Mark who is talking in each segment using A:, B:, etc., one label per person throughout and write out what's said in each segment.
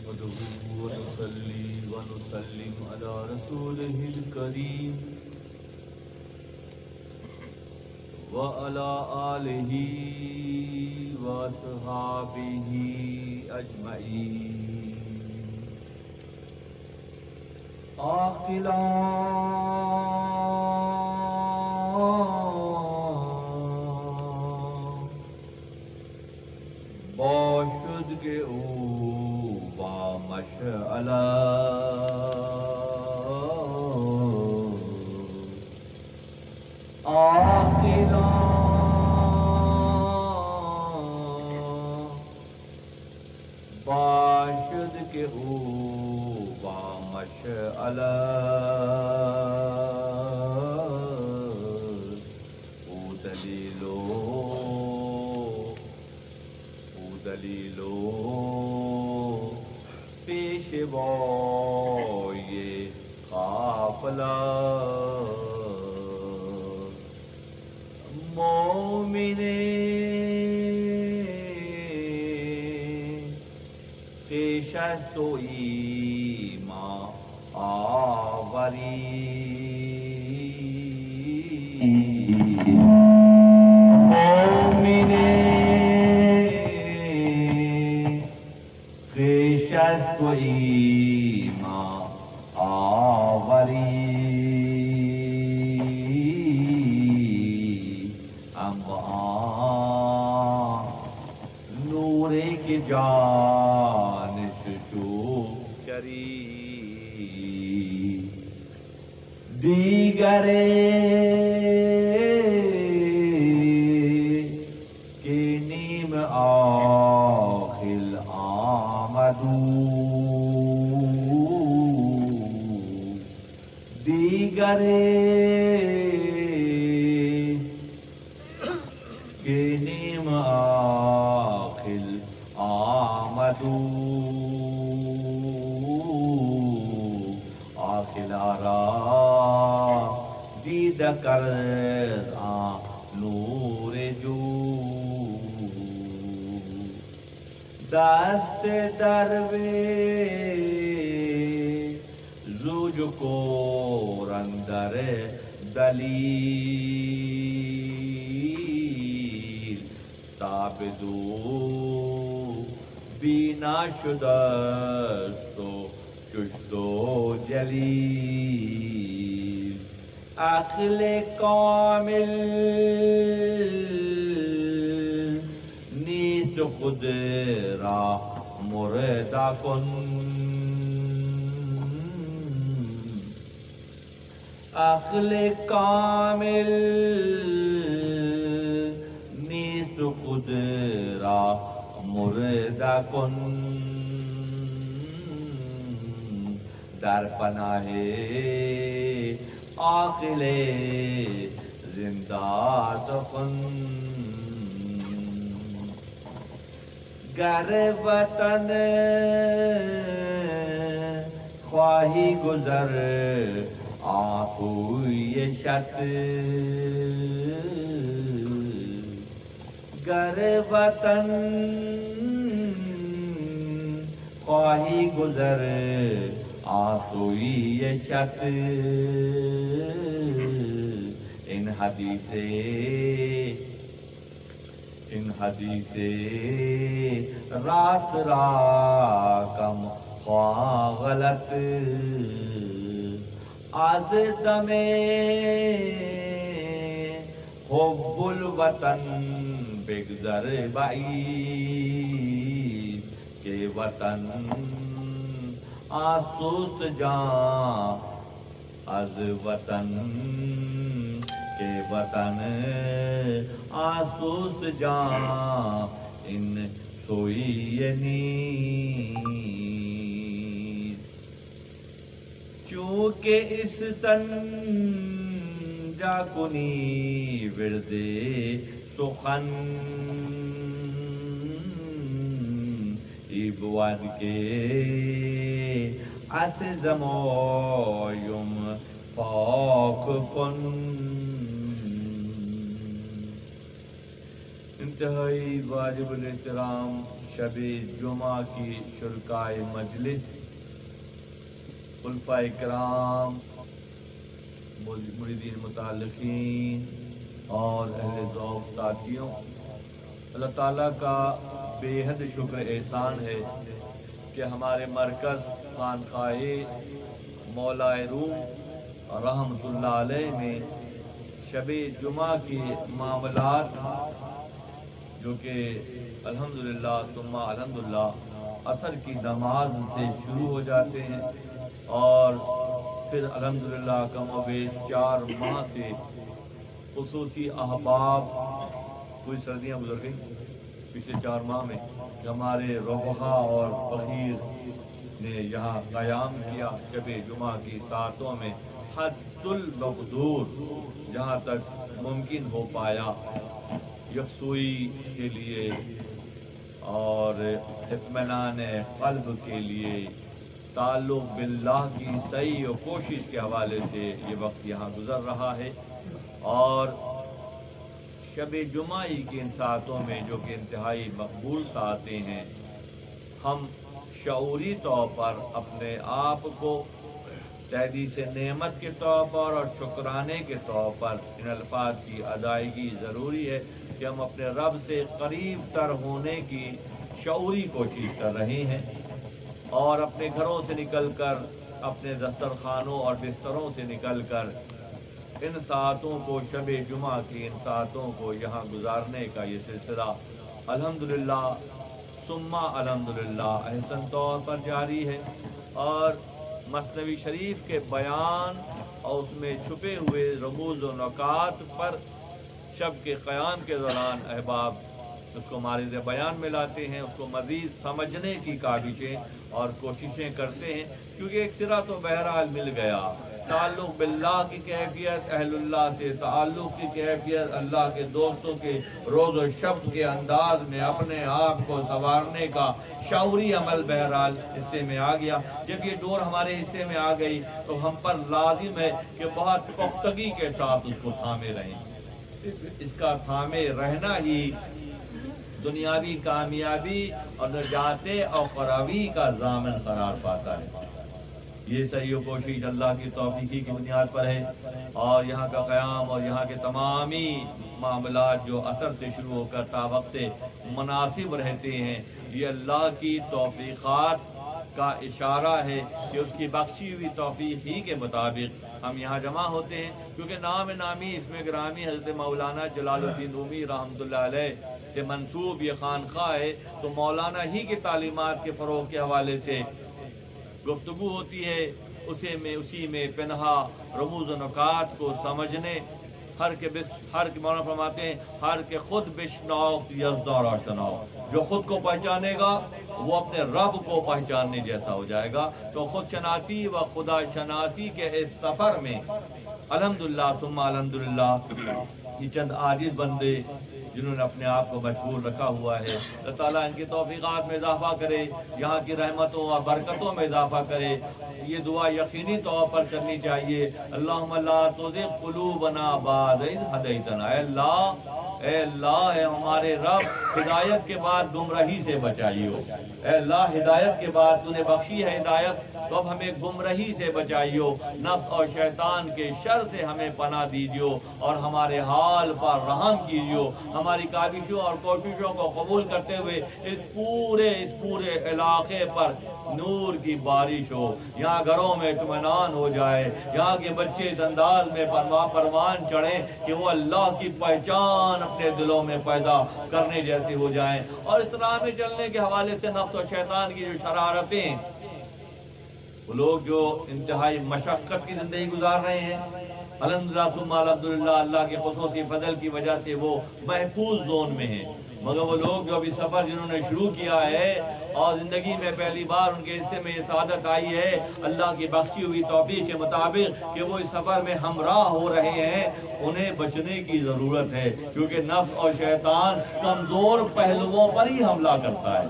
A: نحمده ونصلي ونسلم على رسوله الكريم وعلى آله وصحابه أجمعين. باشد کے او با مشعلہ آخلا باشد کے او با مشعلہ دلیلو پیشوائے قافلہ مومن پیش از تو ایمان آوری تو ایمان آوری نور کی جانش جو چری دیگر کی نیم آخل آمدو دیگر کے نیم آخل آمدو آخل آرا دید کر نور جو دست دروے زوج کو رندر دلیل تابدو بینا شدستو چشتو جلیل عقل کامل نیست خود را مردہ کن عقل کامل نیست خود را مردہ کن در پناہ عاقل زندہ سخن گر وطن خواہی گزر آسوی شط گر وطن خواہی گزر آسوی شط ان حدیث راست را کم خواہ غلط از دم حب الوطن بگذر بعید کہ وطن آسوست جان از وطن کہ وطن آسوست جان ان سوئی نیز چونکہ اس تن جا کنی ورد سخن ایبواد کے اس زمایم پاک کن انتہائی واجب الاحترام شب جمعہ کی شرکائے مجلس، خلفائے کرام، مریدین متعلقین اور اہل ذوق ساتھیوں، اللہ تعالیٰ کا بے حد شکر احسان ہے کہ ہمارے مرکز خانقاہ مولا روم رحمۃ اللہ علیہ میں شب جمعہ کے معاملات جو کہ الحمدللہ ثم الحمدللہ عصر کی نماز سے شروع ہو جاتے ہیں اور پھر الحمدللہ کم و بیش 4 ماہ سے خصوصی احباب، کوئی سردیاں گزر گئی پچھلے 4 ماہ میں کہ ہمارے رفقا اور فقیر نے یہاں قیام کیا شب جمعہ کی ساعتوں میں حد المقدور جہاں تک ممکن ہو پایا یکسوئی کے لیے اور اطمینان قلب کے لیے، تعلق باللہ کی صحیح و کوشش کے حوالے سے یہ وقت یہاں گزر رہا ہے۔ اور شب جمعہ کی ان ساعتوں میں جو کہ انتہائی مقبول ساعتیں ہیں، ہم شعوری طور پر اپنے آپ کو تحدیث نعمت کے طور پر اور شکرانے کے طور پر ان الفاظ کی ادائیگی ضروری ہے کہ ہم اپنے رب سے قریب تر ہونے کی شعوری کوشش کر رہے ہیں، اور اپنے گھروں سے نکل کر، اپنے دسترخوانوں اور بستروں سے نکل کر ان ساعتوں کو، شب جمعہ کی ان ساعتوں کو یہاں گزارنے کا یہ سلسلہ الحمدللہ ثم الحمدللہ احسن طور پر جاری ہے۔ اور مثنوی شریف کے بیان اور اس میں چھپے ہوئے رموز و نکات پر شب کے قیام کے دوران احباب اس کو مارد بیان میں لاتے ہیں، اس کو مزید سمجھنے کی کاوشیں اور کوششیں کرتے ہیں، کیونکہ ایک سرا تو بہرحال مل گیا، تعلق باللہ کی کیفیت، اہل اللہ سے تعلق کی کیفیت، اللہ کے دوستوں کے روز و شب کے انداز میں اپنے آپ کو سنوارنے کا شعوری عمل بہرحال حصے میں آ گیا۔ جب یہ ڈور ہمارے حصے میں آ گئی تو ہم پر لازم ہے کہ بہت پختگی کے ساتھ اس کو تھامے رہیں۔ صرف اس کا تھامے رہنا ہی دنیاوی کامیابی اور نجات اور خرابی کا ضامن قرار پاتا ہے۔ یہ صحیح و کوشش اللہ کی توفیقی کی بنیاد پر ہے، اور یہاں کا قیام اور یہاں کے تمامی معاملات جو اثر سے شروع ہو کر تا وقت مناسب رہتے ہیں، یہ اللہ کی توفیقات کا اشارہ ہے کہ اس کی بخشی ہوئی توفیق ہی کے مطابق ہم یہاں جمع ہوتے ہیں، کیونکہ نام نامی اس میں گرامی حضرت مولانا جلال الدین رومی رحمۃ اللہ علیہ سے منسوب یہ خانقاہ ہے، تو مولانا ہی کی تعلیمات کے فروغ کے حوالے سے گفتگو ہوتی ہے، اسی میں پنہا رموز و نکات کو سمجھنے، ہر کے مولانا فرماتے ہیں ہر کے خود بشناخت یزدان آشناؤ، جو خود کو پہچانے گا وہ اپنے رب کو پہچاننے جیسا ہو جائے گا۔ تو خود شناسی و خدا شناسی کے اس سفر میں الحمدللہ ثم الحمدللہ یہ چند عاجز بندے جنہوں نے اپنے آپ کو مشغول رکھا ہوا ہے، اللہ تعالیٰ ان کی توفیقات میں اضافہ کرے، یہاں کی رحمتوں اور برکتوں میں اضافہ کرے۔ یہ دعا یقینی طور پر کرنی چاہیے، اللہم لا تزغ قلوبنا بعد اذ ہدیتنا، اے اللہ اے ہمارے رب، ہدایت کے بعد گمراہی سے بچائیو، اے اللہ ہدایت کے بعد تو نے بخشی ہے ہدایت، تو اب ہمیں گمراہی سے بچائیو، نفس اور شیطان کے شر سے ہمیں پناہ دیجیو، اور ہمارے حال پر رحم کیجیو، ہماری کاوشوں اور کوششوں کو قبول کرتے ہوئے اس پورے علاقے پر نور کی بارش ہو، یہاں گھروں میں اطمینان ہو جائے، یہاں کے بچے اس انداز میں پروان چڑھیں کہ وہ اللہ کی پہچان اپنے دلوں میں پیدا کرنے جیسے ہو جائیں، اور اس راہ میں چلنے کے حوالے سے نفس و شیطان کی جو شرارتیں، وہ لوگ جو انتہائی مشقت کی زندگی گزار رہے ہیں، الحمدللہ ثم الحمدللہ اللہ کے خصوصی فضل کی وجہ سے وہ محفوظ زون میں ہیں، مگر وہ لوگ جو ابھی سفر جنہوں نے شروع کیا ہے اور زندگی میں پہلی بار ان کے حصے میں یہ سعادت آئی ہے اللہ کی بخشی ہوئی توفیق کے مطابق کہ وہ اس سفر میں ہمراہ ہو رہے ہیں، انہیں بچنے کی ضرورت ہے، کیونکہ نفس اور شیطان کمزور پہلوؤں پر ہی حملہ کرتا ہے۔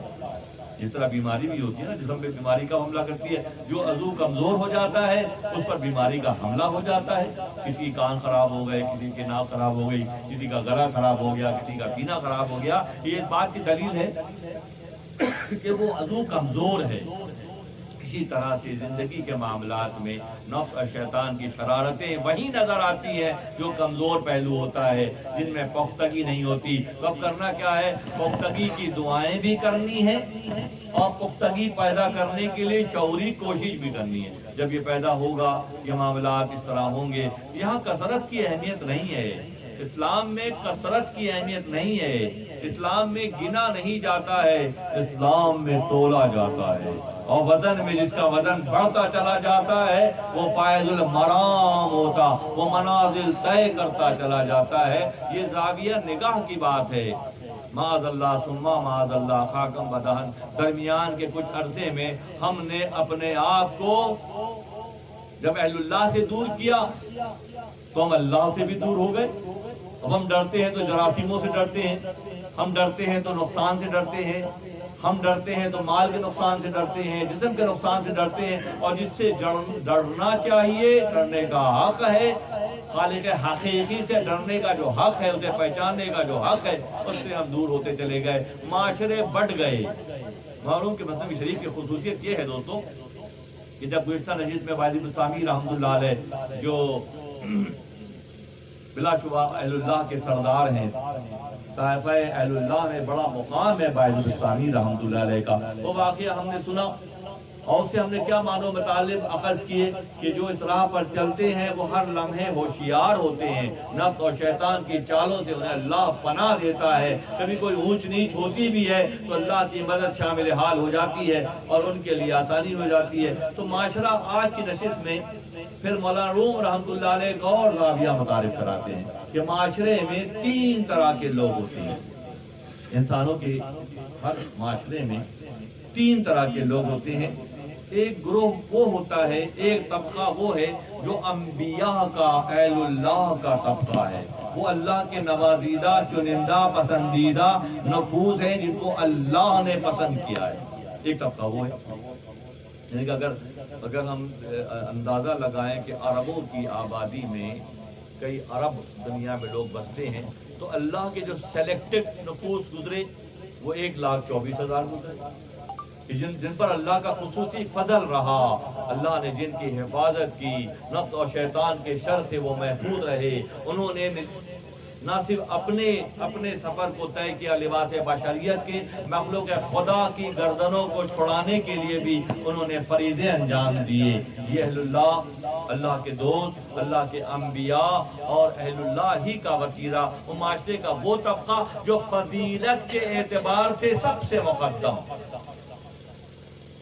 A: जिस तरह बीमारी भी होती है ना, जिस्म पे बीमारी का हमला करती है, जो अज़ू कमज़ोर हो जाता है उस पर बीमारी का हमला हो जाता है। किसी की कान खराब हो गए, किसी की नाक खराब हो गई, किसी का गला खराब हो गया, किसी का सीना खराब हो गया, ये इस बात की दलील है कि वो अज़ू कमज़ोर है। इसी तरह से ज़िंदगी के मामलात में नफ्स और शैतान की शरारतें वही नज़र आती है जो कमज़ोर पहलू होता है, जिनमें पुख्तगी नहीं होती। तो अब करना क्या है, पुख्तगी की दुआएं भी करनी है और पुख्तगी पैदा करने के लिए शऊरी कोशिश भी करनी है। जब ये पैदा होगा, ये मामलात इस तरह होंगे। यहाँ कसरत की अहमियत नहीं है, इस्लाम में कसरत की अहमियत नहीं है, इस्लाम में गिना नहीं जाता है, इस्लाम में तोला जाता है। और वजन में जिसका वजन बढ़ता चला जाता है वो फायजुल मराम होता, वो मनाजिल तय करता चला जाता है। ये जाविया निगाह की बात है। माज़अल्लाह सुम्मा माज़अल्लाह खाकम बदहन, दरमियान के कुछ अरसे में हमने अपने आप को जब अहलुल्लाह से दूर किया तो हम अल्लाह से भी दूर हो गए। अब हम डरते हैं तो जरासीमों से डरते हैं, हम डरते हैं तो नुकसान से डरते हैं, हम डरते हैं तो माल के नुकसान से डरते हैं, जिस्म के नुकसान से डरते हैं। और जिससे डरना चाहिए, डरने का हक है, खालिक हकीकी से डरने का जो हक है, उसे पहचानने का जो हक है, उससे हम दूर होते चले गए, माशरे बढ़ गए। मालूम कि मसनवी शरीफ की खुसूसियत ये है दोस्तों कि जब गुज़िश्ता नशीद में वाजिद बुस्तामी रहमतुल्लाह अलैह जो बिलाशुबा अहलुल्लाह के सरदार हैं, ताइफ़ा अहलुल्लाह में बड़ा मुकाम है वाजिद बुस्तामी रहमतुल्लाह अलैह का, वो वाक़या हमने सुना और उससे हमने क्या मानो मतलब अखज़ किए कि जो इस राह पर चलते हैं वो हर लम्हे होशियार होते हैं। नफ्स और शैतान की चालों से उन्हें अल्लाह पनाह देता है। कभी कोई ऊंच नीच होती भी है तो अल्लाह की मदद शामिल हाल हो जाती है और उनके लिए आसानी हो जाती है। तो माशरा आज की नशिस्त में फिर मौलाना रूम रहमतुल्लाह अलैह एक और ज़ाविया मुतारिफ कराते हैं कि माशरे में 3 तरह के लोग होते हैं। इंसानों के हर माशरे में 3 तरह के लोग होते हैं। एक ग्रोह वो होता है, एक तबका वो है जो अंबिया का, अहलुल्लाह का तबका है। वो अल्लाह के नवाजीदा, चुनिंदा, पसंदीदा नफूस है जिनको अल्लाह ने पसंद किया है। एक तबका वो है। यानी कि अगर हम अंदाज़ा लगाएं कि अरबों की आबादी में कई अरब दुनिया में लोग बसते हैं, तो अल्लाह के जो सेलेक्टेड नफूस गुजरे वो 1,24,000 गुजरे, जिन पर अल्लाह का खुसूसी फजल रहा। अल्लाह ने जिनकी हिफाजत की, नफ्स और शैतान के शर से वो महफूज रहे। उन्होंने न सिर्फ अपने सफ़र को तय किया लिबास बशरियत के, मखलूक खुदा की गर्दनों को छुड़ाने के लिए भी उन्होंने फरीज़े अंजाम दिए। ये अहलुल्लाह, अल्लाह के दोस्त, अल्लाह के अंबिया और अहलुल्लाह ही का वतीरा, वो माशरे का वो तबका जो फजीलत के एतबार से सबसे मुक़द्दम,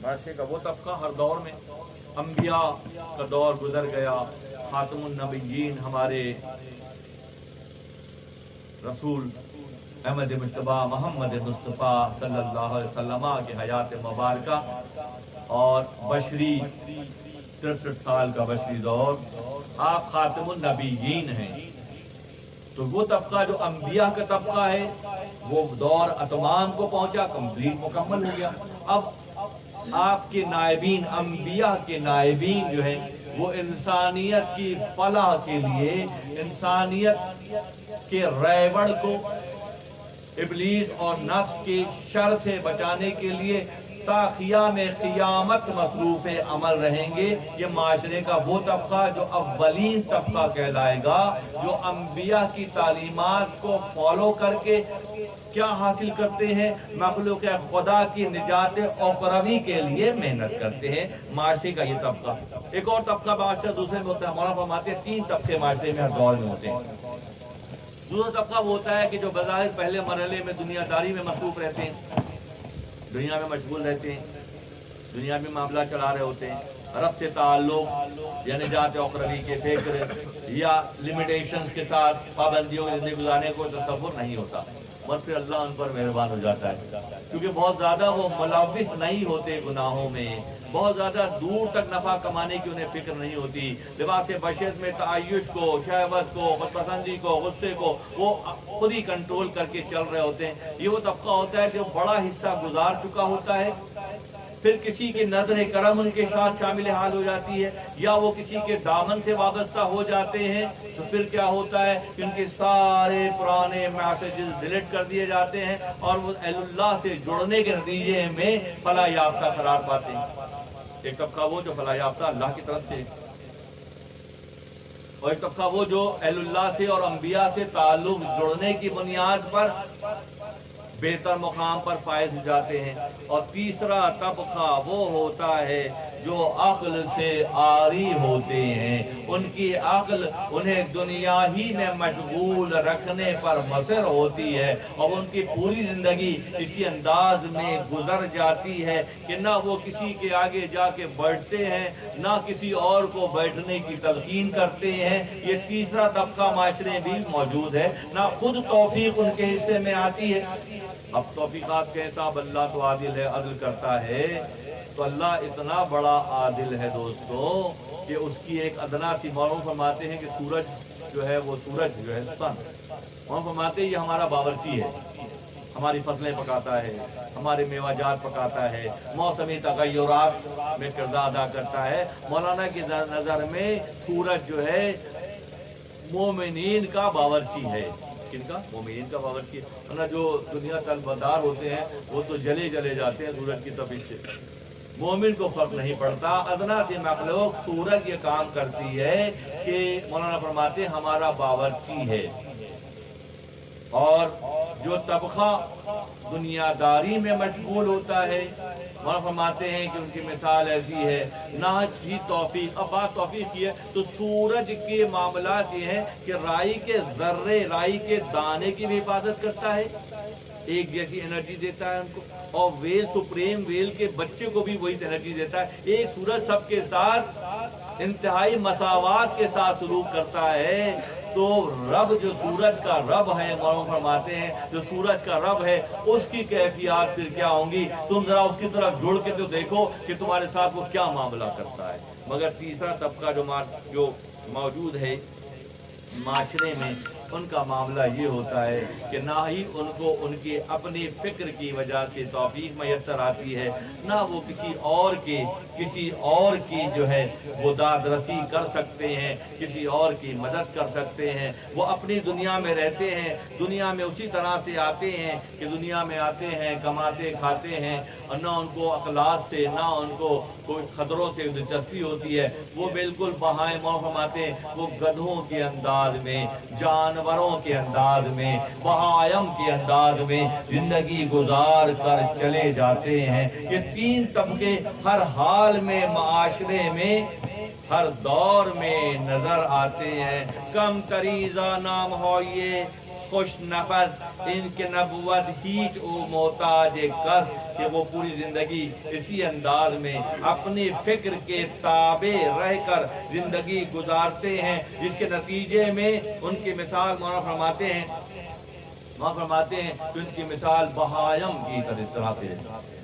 A: माशरे का वो तबका हर दौर में। अंबिया का दौर गुजर गया, खातमुन नबिय्यीन हमारे रसूल अहमद मुस्तफ़ा मोहम्मद मुस्तफ़ा सल्लल्लाहु अलैहि वसल्लम की हयात मुबारका और बशरी 63 साल का बशरी दौर, आप खातमुन नबिय्यीन हैं। तो वो तबका जो अंबिया का तबका है वो दौर अतमाम को पहुंचा, कंप्लीट मुकम्मल हो गया। अब आपके नायबीन, अंबिया के नायबीन जो है वो इंसानियत की फलाह के लिए, इंसानियत के रैवड़ को इब्लीस और नफ्स के शर से बचाने के लिए ता क़ियाम क़ियामत मसरूफ़ अमल रहेंगे। ये माशरे का वो तबका जो अव्वलीन तबका कहलाएगा, जो अंबिया की तालीमात को फॉलो करके क्या हासिल करते हैं, मखलूक खुदा की निजात उखरवी के लिए मेहनत करते हैं। माशरे का ये तबका। एक और तबका बादशाह दूसरे में होता है। मौलाना फरमाते हैं 3 तबके माशरे में हर दौर में होते हैं। दूसरा तबका वो होता है कि जो बज़ाहिर पहले मरहले में दुनियादारी में मसरूफ़ रहते हैं, दुनिया में मशगूल रहते हैं, दुनिया में मामला चला रहे होते हैं, रब से ताल्लुक़ या निजात उखरवी के फ़िक्र या लिमिटेशंस के साथ पाबंदियों की ज़िंदगी गुजारने को तसव्वुर नहीं होता। और फिर अल्लाह उन पर मेहरबान हो जाता है, क्योंकि बहुत ज़्यादा वो मुलव्विस नहीं होते गुनाहों में, बहुत ज़्यादा दूर तक नफ़ा कमाने की उन्हें फिक्र नहीं होती। लिबास बशर में तायुश को, शहवत को, खुदपसंदी को, गुस्से को वो खुद ही कंट्रोल करके चल रहे होते हैं। ये वो तबका होता है जो बड़ा हिस्सा गुजार चुका होता है, फिर किसी के नजर करम उनके साथ शामिल हाल हो जाती है, या वो किसी के दामन से वाबस्ता हो जाते हैं, तो फिर क्या होता है कि उनके सारे पुराने मैसेजेस डिलीट कर दिए जाते हैं और वो अल्लाह से जुड़ने के नतीजे में फलाह याफ्ता करार पाते हैं। एक तबका वो जो फलाह याफ्ता अल्लाह की तरफ से, और एक तबका वो जो अल्लाह से और अंबिया से ताल्लुक जुड़ने की बुनियाद पर बेहतर मुकाम पर फायज हो जाते हैं। और तीसरा तबका वो होता है जो अक्ल से आरी होते हैं, उनकी अक्ल उन्हें दुनिया ही में मशगूल रखने पर मसर होती है और उनकी पूरी ज़िंदगी इसी अंदाज में गुजर जाती है कि ना वो किसी के आगे जाके बैठते हैं, ना किसी और को बैठने की तलकीन करते हैं। ये तीसरा तबका माशरे भी मौजूद है, ना खुद तौफीक उनके हिस्से में आती है। अब तौफीकात के हिसाब अल्लाह तो आदिल है, अदल करता है, तो अल्लाह इतना बड़ा आदिल है दोस्तों कि उसकी एक अदना सी, मौलवी फरमाते हैं कि सूरज जो है वो सूरज जो है सन, मौलवी फरमाते हैं ये हमारा बावर्ची है, हमारी फसलें पकाता है, हमारे मेवाजात पकाता है, मौसमी तगय्युरात में किरदार अदा करता है। मौलाना की नज़र में सूरज जो है मोमिनीन का बावर्ची है। किनका? मोमिनीन का बावर्ची है, वरना जो दुनिया तलबदार होते हैं वो तो जले जाते हैं सूरज की तपिश से। मोमिन को फर्क नहीं पड़ता, अदना सी मखलूक सूरज ये काम करती है कि मौलाना फरमाते हमारा बावर्ची है। और जो तबका दुनियादारी में मशगूल होता है, मौलाना फरमाते हैं कि उनकी मिसाल ऐसी है, ना ही तौफीक, अब बात तौफीक की है तो सूरज के मामलात ये हैं कि राई के जर्रे, राई के दाने की भी हिफाजत करता है, एक जैसी एनर्जी देता है उनको, और वेल, सुप्रीम वेल के बच्चे को भी वही एनर्जी देता है। एक सूरज सबके साथ इंतहाई मसावात के साथ सलूक करता है। तो रब जो सूरज का रब है, मौलाना फरमाते हैं जो सूरज का रब है उसकी कैफियत फिर क्या होंगी, तुम जरा उसकी तरफ जुड़ के तो देखो कि तुम्हारे साथ वो क्या मामला करता है। मगर तीसरा तबका जो मौजूद है माशरे में, उनका मामला ये होता है कि ना ही उनको उनकी अपनी फ़िक्र की वजह से तौफीक मैसर आती है, ना वो किसी और की जो है वो दादरसी कर सकते हैं, किसी और की मदद कर सकते हैं। वो अपनी दुनिया में रहते हैं, दुनिया में उसी तरह से आते हैं कि दुनिया में आते हैं, कमाते खाते हैं, और ना उनको अखलाक से, ना उनको कोई खतरों से दिलचस्पी होती है। वो बिल्कुल बहाए फरमाते हैं, वो गधों के अंदाज में, जानवरों के अंदाज में, बहायम के अंदाज में जिंदगी गुजार कर चले जाते हैं। ये तीन तबके हर हाल में, माशरे में, हर दौर में नजर आते हैं। कम तरीजा नाम हो ये खुश नफस इनके नबुवत हीच ओ मोहताज कस, कि वो पूरी ज़िंदगी इसी अंदाज में अपनी फ़िक्र के ताबे रहकर ज़िंदगी गुजारते हैं, जिसके नतीजे में उनकी मिसाल मौलाना फरमाते हैं कि उनकी मिसाल बहायम की तरह से,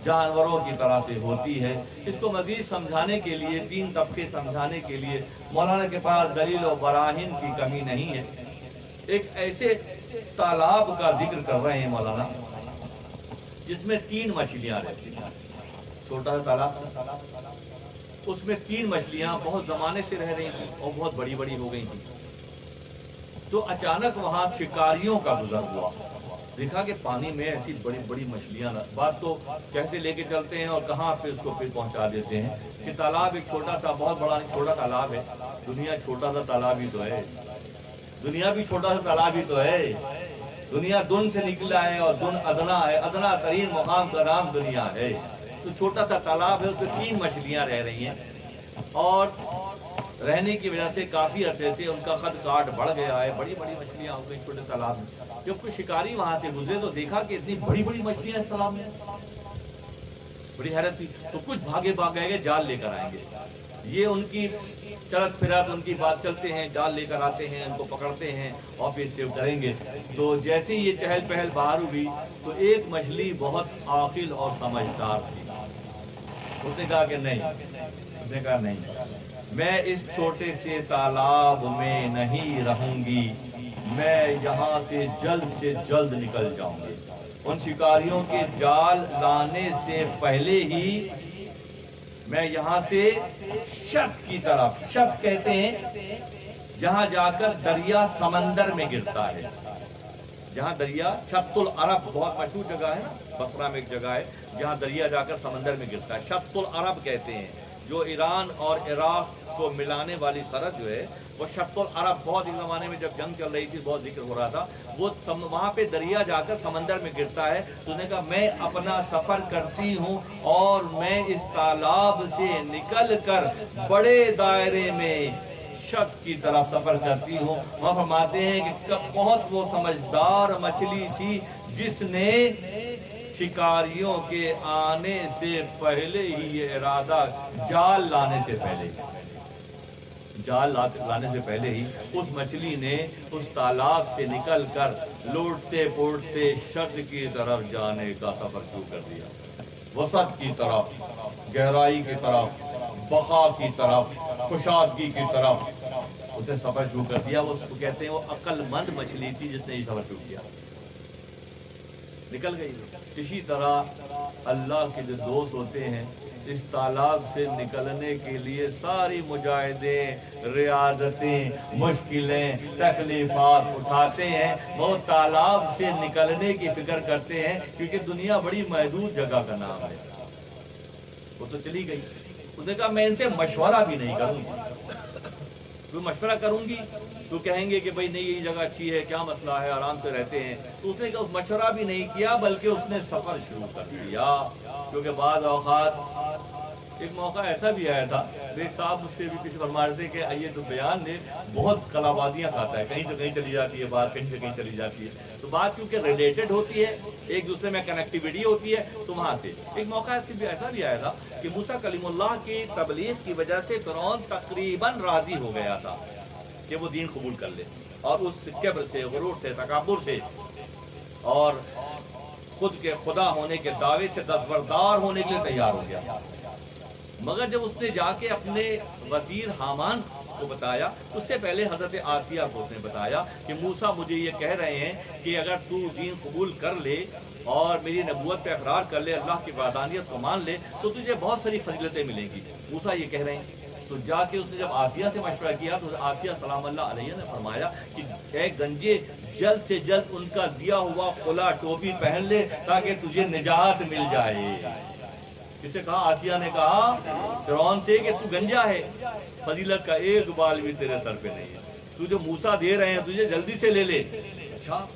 A: जानवरों की तरह से होती है। इसको मज़ीद समझाने के लिए, तीन तबके समझाने के लिए मौलाना के पास दलील और बराहीन की कमी नहीं है। एक ऐसे तालाब का जिक्र कर रहे हैं मौलाना जिसमें 3 मछलियां रहती हैं, छोटा सा तालाब, उसमें 3 मछलियां बहुत ज़माने से रह रही थी और बहुत बड़ी बड़ी हो गई थी। तो अचानक वहाँ शिकारियों का गुजर हुआ, देखा कि पानी में ऐसी बड़ी बड़ी मछलियां, बात तो कैसे लेके चलते हैं और कहाँ पे उसको फिर पहुँचा देते हैं कि तालाब एक छोटा सा, बहुत बड़ा नहीं, छोटा तालाब है, दुनिया छोटा सा तालाब ही तो है, दुनिया भी छोटा सा तालाब ही तो है। दुनिया दुन से निकला है और दुन अदना है, अदना तरीन मुकाम का नाम दुनिया है। तो छोटा सा तालाब है, उसमें 3 मछलियां रह रही हैं और रहने की वजह से काफ़ी अरसे से उनका कद काट बढ़ गया है, बड़ी बड़ी मछलियां हो गई छोटे तालाब में। जब कोई शिकारी वहां से गुजरे तो देखा कि इतनी बड़ी बड़ी मछलियां इस तालाब में, बड़ी हैरत थी। तो कुछ भागे जाल लेकर आएंगे, ये उनकी चलत फिरत उनकी बात चलते हैं, जाल लेकर आते हैं, उनको पकड़ते हैं और फिर सेव करेंगे। तो जैसे ही ये चहल पहल बाहर हुई तो एक मछली बहुत आकिल और समझदार थी। उसने कहा कि नहीं, उसने कहा नहीं, मैं इस छोटे से तालाब में नहीं रहूंगी, मैं यहाँ से जल्द निकल जाऊंगी। उन शिकारियों के जाल लाने से पहले ही मैं यहाँ से शत की तरफ, शत कहते हैं जहाँ जाकर दरिया समंदर में गिरता है, जहाँ दरिया, शत्तुल अरब बहुत मशहूर जगह है, बसरा में एक जगह है जहाँ दरिया जाकर समंदर में गिरता है, शत्तुल अरब कहते हैं। जो ईरान और इराक को मिलाने वाली सरहद जो है वो शत्तुल अरब, बहुत एक ज़माने में जब जंग चल रही थी बहुत जिक्र हो रहा था, वो वहाँ पे दरिया जाकर समंदर में गिरता है। तो उसने कहा मैं अपना सफ़र करती हूँ और मैं इस तालाब से निकल कर बड़े दायरे में शत की तरफ सफ़र करती हूँ। वहाँ फरमाते हैं कि बहुत वो समझदार मछली थी जिसने शिकारियों के आने से पहले ही ये इरादा, जाल लाने से पहले, जाल लाने से पहले ही उस मछली ने उस तालाब से निकलकर लौटते पोड़ते शत की तरफ जाने का सफ़र शुरू कर दिया, वसत की तरफ, गहराई की तरफ, बका की तरफ, खुशादगी की तरफ उसने सफ़र शुरू कर दिया। वो कहते हैं वो अक्लमंद मछली थी जिसने ये सफ़र शुरू किया, निकल गई। इसी तरह अल्लाह के जो दोस्त होते हैं इस तालाब से निकलने के लिए सारी मुजाहिदें, रियाजतें, मुश्किलें, तकलीफ़ात उठाते हैं, वो तालाब से निकलने की फ़िक्र करते हैं, क्योंकि दुनिया बड़ी महदूद जगह का नाम है। वो तो चली गई, उसने कहा मैं इनसे मशवरा भी नहीं करूँगी, तो मशवरा करूँगी तो कहेंगे कि भाई नहीं ये जगह अच्छी है, क्या मसला है, आराम से रहते हैं। तो उसने कहा मशवरा भी नहीं किया बल्कि उसने सफ़र शुरू कर दिया। क्योंकि बाद औक़ात एक मौका ऐसा भी आया था, मेरे साहब मुझसे भी किसी फरमा रहे थे कि ये तो बयान ने बहुत कलाबादियाँ खाता है, कहीं से कहीं चली जाती है बात, कहीं से कहीं चली जाती है। तो बात क्योंकि रिलेटेड होती है, एक दूसरे में कनेक्टिविटी होती है, तो वहाँ से एक मौका ऐसा भी आया था कि मूसा कलीमुल्लाह की तबलीग की वजह से फ़िरौन तकरीबन राज़ी हो गया था कि वो दीन कबूल कर ले, और उस किब्र से, गुरूर से, तकब्बुर से और खुद के खुदा होने के दावे से दस्तबरदार होने के लिए तैयार हो गया। मगर जब उसने जाके अपने वज़ीर हामान को बताया, उससे पहले हज़रत आसिया को उसने बताया कि मूसा मुझे ये कह रहे हैं कि अगर तू दीन कबूल कर ले और मेरी नबूवत पे इकरार कर ले, अल्लाह की वहदानियत को मान ले, तो तुझे बहुत सारी फजीलतें मिलेंगी। मूसा ये कह रहे हैं। तो जाके उसने जब आसिया से मशवरा किया तो आसिया सलामुल्लाह अलैहा ने फरमाया कि गंजे जल्द से जल्द उनका दिया हुआ खुला टोपी पहन ले ताकि तुझे निजात मिल जाए। किससे कहा? आसिया ने कहा फ़िरौन से कि तू गंजा है, फजीलत का एक बाल भी तेरे सर पे नहीं है, तू जो मूसा दे रहे हैं तुझे जल्दी से ले ले। अच्छा,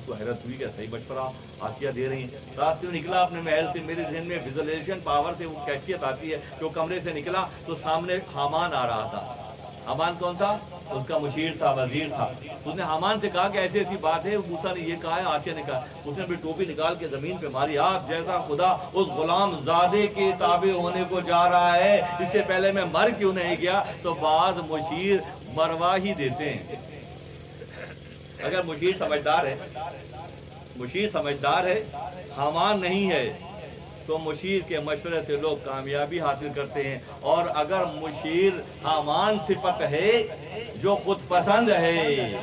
A: तो हैरत हुई, क्या सही मशवरा आसिया दे रही हैं। रात में निकला अपने महल से, मेरे जहन में विजुअलाइजेशन पावर से वो कैफियत आती है कि वो कमरे से निकला तो सामने हामान आ रहा था। हामान कौन था? उसका मुशीर था, वजीर था। उसने हामान से कहा कि ऐसी ऐसी बात है, मूसा ने ये कहा है, आसिया ने कहा। उसने भी टोपी निकाल के ज़मीन पे मारी, आप जैसा खुदा उस गुलाम ज़ादे के ताबे होने को जा रहा है, इससे पहले मैं मर क्यों नहीं गया। तो बाद मुशीर मरवा ही देते हैं। अगर मुशीर समझदार है, हामान नहीं है, तो मुशीर के मशवरे से लोग कामयाबी हासिल करते हैं। और अगर मुशीर हामान सिफत है, जो खुद पसंद है,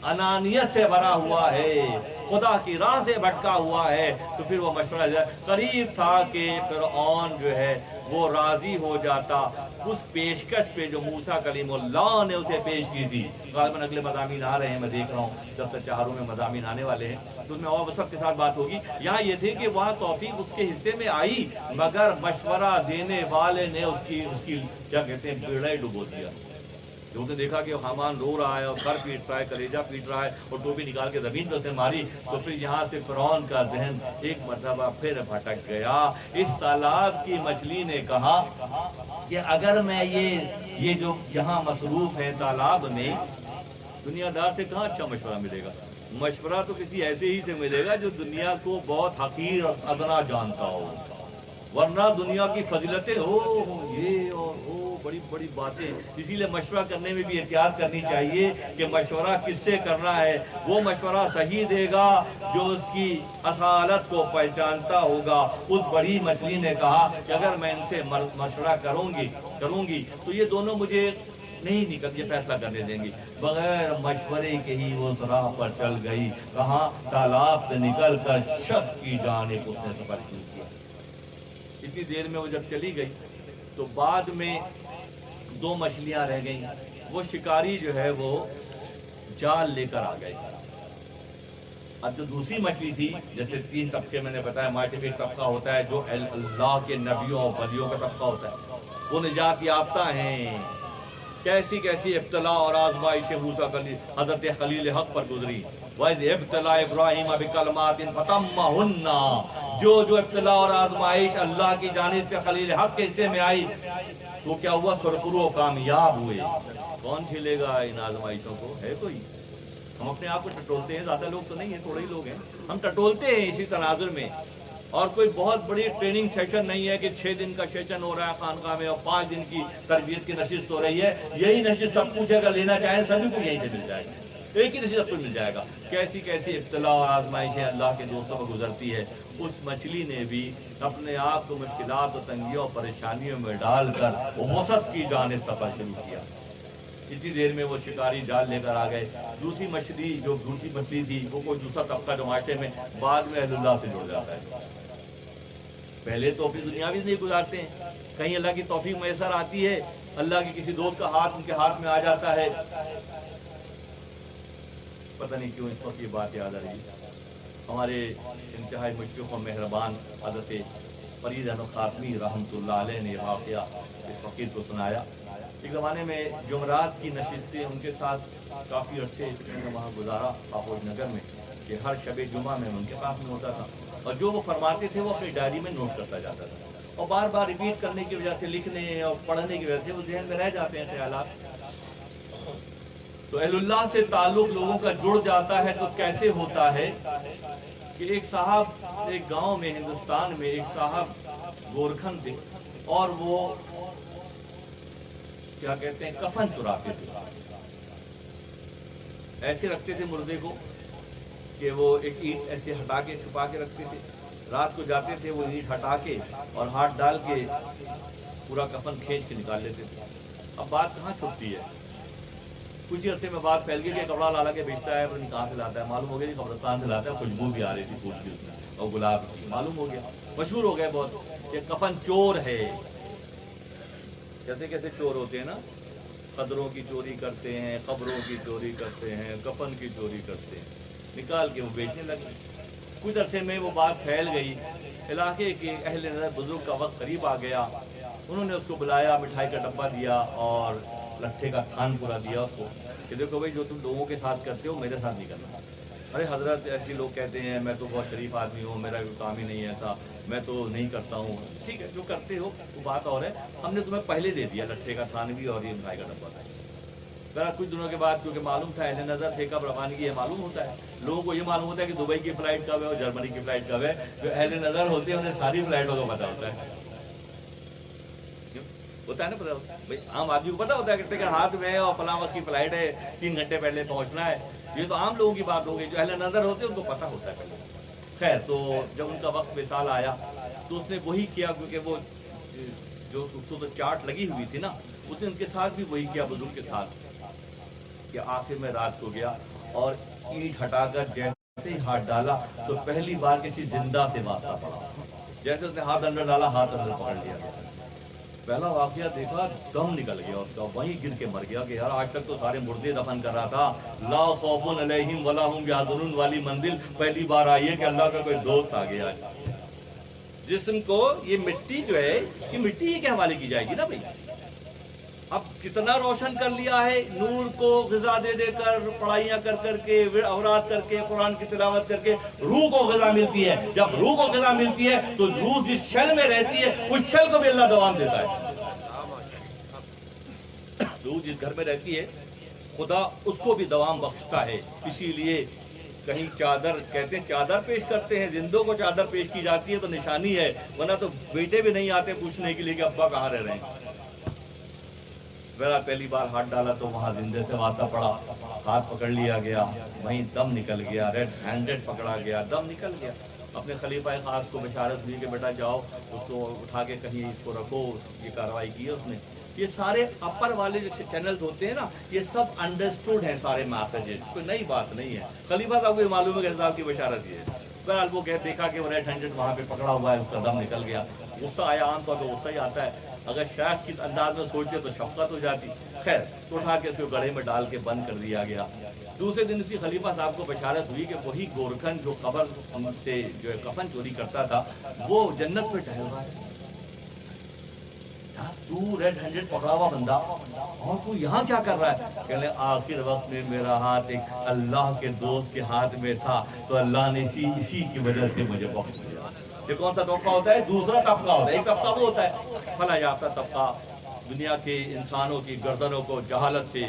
A: अनानियत से भरा हुआ है, खुदा की राह से भटका हुआ है, तो फिर वो मशवरा करीब था कि फ़िरऔन जो है वो राज़ी हो जाता उस पेशकश पे जो मूसा कलीमुल्लाह ने उसे पेश की थी। ग़ालिबन अगले मज़ामीन आ रहे हैं, मैं देख रहा हूँ, जब तक चारों में मज़ामीन आने वाले हैं तो उसमें और वो सब के साथ बात होगी। यहाँ ये थे कि वहाँ तौफीक उसके हिस्से में आई, मगर मशवरा देने वाले ने उसकी क्या कहते हैं, बेड़ा डुबो दिया। जो उसने देखा कि हामान रो रहा है और सर पीट रहा है, कलेजा पीट रहा है और टोपी निकाल के ज़मीन पर उसने मारी, तो फिर यहाँ से फ़िरौन का जहन एक मरतबा फिर भटक गया। इस तालाब की मछली ने कहा कि अगर मैं ये जो यहाँ मसरूफ़ है तालाब में, दुनियादार से कहाँ अच्छा मशवरा मिलेगा। मशवरा तो किसी ऐसे ही से मिलेगा जो दुनिया को बहुत हकीर और अदना जानता हो, वरना दुनिया की फजीलतें हो ये और हो बड़ी बड़ी बातें, इसीलिए मशवरा करने में भी एहतियात करनी चाहिए कि मशवरा किससे करना है। वो मशवरा सही देगा जो उसकी असालत को पहचानता होगा। उस बड़ी मछली ने कहा कि अगर मैं इनसे मशवरा करूंगी तो ये दोनों मुझे नहीं निकल ये फैसला करने देंगी। बगैर मशवरे के ही वो राह पर चल गई। कहाँ? तालाब से निकल कर शक की जानिब उसने सफर शुरू किया। इतनी देर में वो जब चली गई तो बाद में 2 मछलियां रह गईं। वो शिकारी जो है वो जाल लेकर आ गए। अब जो दूसरी मछली थी, जैसे 3 तबके मैंने बताया, माशरे में एक तबका होता है जो अल्लाह के नबियों और वलियों का तबका होता है, वो निजात याफ्ता हैं। कैसी कैसी इब्तला और आजमाइश मूसा हज़रत खलील हक पर गुजरी। वह इब्तला इब्राहीम बिकलमातिन फतम्महुन्ना, जो इब्तला और आजमाइश अल्लाह की जानिब से खलील हक के हिस्से में आई तो क्या हुआ? सुरखुरू कामयाब हुए। कौन झेलेगा इन आजमाइशों को? है कोई? हम अपने आप को टटोलते हैं, ज़्यादा लोग तो नहीं हैं, थोड़े ही लोग हैं, हम टटोलते हैं इसी तनाजुर में। और कोई बहुत बड़ी ट्रेनिंग सेशन नहीं है कि 6 दिन का सेशन हो रहा है खानका में और 5 दिन की तरबियत की नशिस्त हो रही है। यही नशिस्त सब कुछ अगर लेना चाहें सभी को यहीं से मिल जाएगा, एक ही नशिस्त सबको मिल जाएगा। कैसी कैसी इब्तला और आजमाइशें अल्लाह के दोस्तों पर गुजरती है। उस मछली ने भी अपने आप को मुश्किलात और तंगियों और परेशानियों में डालकर वसत की जानिब सफ़र शुरू किया। इतनी देर में वो शिकारी जाल लेकर आ गए। दूसरी मछली थी वो कोई दूसरा तबका जो माशरे में बाद में अल्लाह से जुड़ जाता है। पहले तो अपनी दुनिया भी नहीं गुजारते हैं, कहीं अल्लाह की तौफीक मैसर आती है, अल्लाह के किसी दोस्त का हाथ उनके हाथ में आ जाता है। पता नहीं क्यों इस वक्त ये बात याद आ रही। हमारे इंतहाई मुशफ़िक़ और मेहरबान हज़रत फरीद अहमद ख़ासमी रहमतुल्लाह अलैह ने वाक़या इस फ़कीर को सुनाया। एक ज़माने में जुमरात की नशिस्तें उनके साथ काफ़ी अर्से वहाँ गुजारा पापोज नगर में, कि हर शब जुमा में उनके पास में होता था और जो वो फरमाते थे वो अपनी डायरी में नोट करता जाता था। और बार बार रिपीट करने की वजह से, लिखने और पढ़ने की वजह से वो जहन में रह जाते हैं ख्यालात। तो अहलुल्लाह से ताल्लुक़ लोगों का जुड़ जाता है तो कैसे होता है कि एक साहब, एक गांव में हिंदुस्तान में एक साहब गोरखन थे और वो क्या कहते हैं कफन चुराते थे। ऐसे रखते थे मुर्दे को कि वो एक ईंट ऐसे हटा के छुपा के रखते थे। रात को जाते थे वो ईंट हटा के और हाथ डाल के पूरा कफन खींच के निकाल लेते थे। अब बात कहाँ छुपती है? कुछ ही अरसे में बात फैल गई कि कपड़ा ला के बेचता है, पता नहीं कहाँ से लाता है। मालूम हो गया कि कब्रिस्तान से लाता है। खुशबू भी आ रही थी फूल की उसमें और गुलाब की। मालूम हो गया, मशहूर हो गया बहुत कि कफन चोर है। कैसे कैसे चोर होते हैं ना, कदरों की चोरी करते हैं, कब्रों की चोरी करते हैं, कफन की चोरी करते हैं, निकाल के वो बेचने लगे। कुछ अरसे में वो बात फैल गई। इलाके के अहले नज़र बुजुर्ग का वक्त करीब आ गया। उन्होंने उसको बुलाया, मिठाई का डब्बा दिया और लट्ठे का थान पूरा दिया उसको कि देखो भाई जो तुम लोगों के साथ करते हो मेरे साथ नहीं करना। अरे हजरत ऐसे लोग कहते हैं मैं तो बहुत शरीफ आदमी हूँ, मेरा कोई काम ही नहीं है ऐसा, मैं तो नहीं करता हूँ। ठीक है, जो करते हो वो बात और है, हमने तुम्हें पहले दे दिया लट्ठे का थान भी और ये मिठाई का डब्बा था। जरा कुछ दिनों के बाद क्योंकि मालूम था अहले नज़र थे कब रवानगी है मालूम होता है, लोगों को ये मालूम होता है कि दुबई की फ़्लाइट कब है और जर्मनी की फ़्लाइट कब है। जो अहले नज़र होते हैं उन्हें सारी फ़्लाइटों का पता होता है। होता है ना पता भाई, आम आदमी को पता होता है कि टिकट हाथ में है और फलां वक्त की फ़्लाइट है, 3 घंटे पहले पहुंचना है। ये तो आम लोगों की बात हो गई। जो अहले नज़र होते हैं उनको पता होता है पहले। खैर, तो जब उनका वक्त विसाल आया तो उसने वही किया, क्योंकि वो जो उसको तो चार्ट लगी हुई थी ना, उसने उनके साथ भी वही किया बुजुर्ग के साथ कि आखिर में रात को गया और ईंट हटाकर जैसे ही हाथ डाला तो पहली बार किसी जिंदा से वास्ता पड़ा। जैसे उसने हाथ अंदर डाला, हाथ अंदर पकड़ लिया। पहला वाकया देखा, दम निकल गया उसका, वहीं गिर के मर गया कि यार आज तक तो सारे मुर्दे दफन कर रहा था। ला खौफुन अलैहिम वला हुम यहज़नुन वाली मंजिल पहली बार आई है कि अल्लाह का कोई दोस्त आ गया। जिस्म को ये मिट्टी जो है, ये मिट्टी ही के हवाले की जाएगी ना भाई। अब कितना रोशन कर लिया है, नूर को ग़िज़ा दे देकर, पढ़ाइयाँ कर करके, औरात करके, कुरान की तिलावत करके रूह को ग़िज़ा मिलती है। जब रूह को ग़िज़ा मिलती है तो रूह जिस शल में रहती है उस शल को भी अल्लाह दवाम देता है। रूह जिस घर में रहती है खुदा उसको भी दवाम बख्शता है। इसीलिए कहीं चादर कहते हैं, चादर पेश करते हैं, जिंदों को चादर पेश की जाती है तो निशानी है, वरना तो बेटे भी नहीं आते पूछने के लिए कि अब्बा कहाँ रह रहे हैं। मेरा पहली बार हाथ डाला तो वहाँ जिंदे से वास्ता पड़ा, हाथ पकड़ लिया गया, वहीं दम निकल गया, रेड हैंडेड पकड़ा गया, दम निकल गया। अपने खलीफा खास को बशारत हुई कि बेटा जाओ उसको उठा के कहीं इसको रखो, ये कार्रवाई की है उसने। ये सारे अपर वाले जो चैनल्स होते हैं ना, ये सब अंडरस्टूड हैं सारे मैसेजेस, कोई नई बात नहीं है। खलीफा साहब को ये मालूम है कि साहब की बशारत ये है। बहरहाल वो देखा कि वो रेड हैंडेड वहाँ पे पकड़ा हुआ है, उसका दम निकल गया। गुस्सा आया, आमतौर पर गुस्सा ही आता है, अगर शायद किस अंदाज में सोचते तो शफकत हो जाती। खैर तो उठा के उसको गड़े में डाल के बंद कर दिया गया। दूसरे दिन उसी खलीफा साहब को बशारत हुई कि वही गोरखन जो कब्र से जो है कफन चोरी करता था वो जन्नत में टहल रहा है। तू रेड हैंडेड पकड़ा हुआ बंदा और तू यहाँ क्या कर रहा है? कहले आखिर वक्त में मेरा हाथ एक अल्लाह के दोस्त के हाथ में था तो अल्लाह ने इसी की वजह से मुझे बख्श दिया। ये कौन सा तबका होता है? दूसरा तबका होता है। एक तबका वो होता है फला याफ्ता तबका, दुनिया के इंसानों की गर्दनों को जहालत से,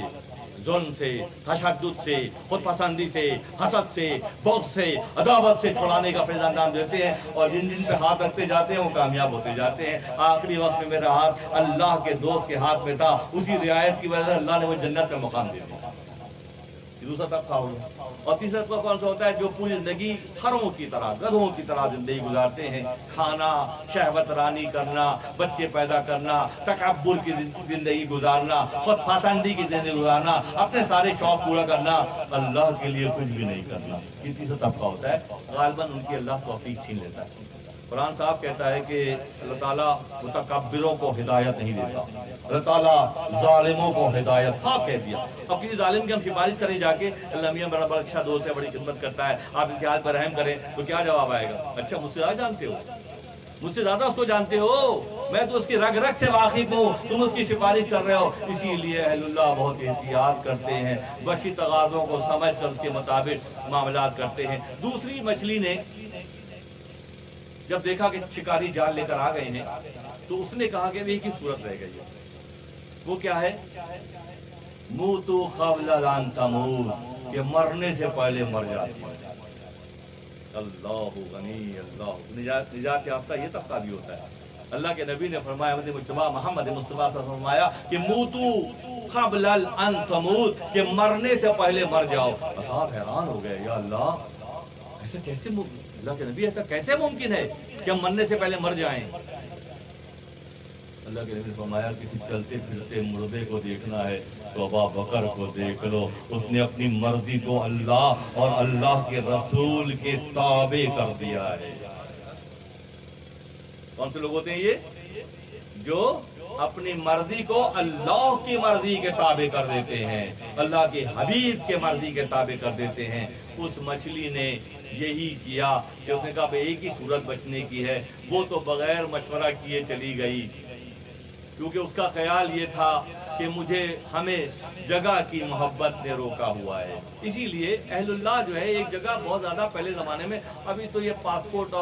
A: जुल्म से, तशद्दुद से, खुद पसंदी से, हसद से, बुग़्ज़ से, अदावत से छुड़ाने का फैज़ अंजाम देते हैं और जिन जिन पे हाथ रखते जाते हैं वो कामयाब होते जाते हैं। आखिरी वक्त में मेरा हाथ अल्लाह के दोस्त के हाथ में था, उसी रियायत की वजह से अल्लाह ने मुझे जन्नत में मुकाम दे दिया। दूसरा तबका हो गया। और तीसरा तबका कौन सा होता है? जो पूरी जिंदगी खरों की तरह, गधों की तरह जिंदगी गुजारते हैं, खाना, शहवत रानी करना, बच्चे पैदा करना, तकब्बुर की जिंदगी गुजारना, खुद पसंदी की जिंदगी गुजारना, अपने सारे शौक पूरा करना, अल्लाह के लिए कुछ भी नहीं करना। ये तीसरा तबका होता है। गालिबन उनकी अल्लाह तौफीक छीन लेता है। कुरान साहब कहता है कि अल्लाह ताला मुतकब्बिरों को हिदायत नहीं देता, अल्लाह ताला जालिमों को हिदायत, साफ कह दिया। अब किसी जालिम की हम सिफारिश करें जाके, अल्लाह मियां बड़ा अच्छा दोस्त है, बड़ी खिदमत करता है, आप इसके हाथ पर रहम करें, तो क्या जवाब आएगा? अच्छा मुझसे ज़्यादा जानते हो, मुझसे ज़्यादा उसको जानते हो, मैं तो उसकी रग रग से वाकिफ हूँ, तुम उसकी सिफारिश कर रहे हो। इसीलिए अहलुल्लाह बहुत एहतियात करते हैं, वशी तगाज़ों को समझ कर उसके मुताबिक मामलात करते हैं। दूसरी मछली ने जब देखा कि शिकारी जाल लेकर आ गए हैं तो उसने कहा कि एक ही सूरत रह गई है, वो क्या है? मूतू क़ब्ल अन तमूत, कि मरने से पहले मर जाती है। अल्लाहु गनी, अल्लाह निजात याफ्ता ये तबका भी होता है। अल्लाह के नबी ने फरमाया, मोहम्मद मुस्तफ़ा ने फरमाया कि मूतू क़ब्ल अन तमूत, कि मरने से पहले मर जाओ। साहब हैरान हो गए, या अल्लाह ऐसा कैसे, अल्लाह के नबी ऐसा कैसे मुमकिन है कि हम मरने से पहले मर जाएं? अल्लाह के नबी ने फरमाया, किसी चलते फिरते मुर्दे को देखना है तो अबू बकर को देख लो, उसने अपनी मर्जी को अल्लाह और अल्लाह के रसूल के ताबे कर दिया है। कौन से लोग होते हैं ये? जो अपनी मर्जी को अल्लाह की मर्जी के ताबे कर देते हैं, अल्लाह के हबीब के मर्जी के ताबे कर देते हैं। उस मछली ने यही किया कि उसने कहा एक ही सूरत बचने की है, वो तो बगैर मशवरा किए चली गई, क्योंकि उसका ख्याल ये था कि हमें जगह की मोहब्बत ने रोका हुआ है। इसीलिए अहलुल्लाह जो है एक जगह बहुत ज़्यादा पहले ज़माने में, अभी तो ये पासपोर्ट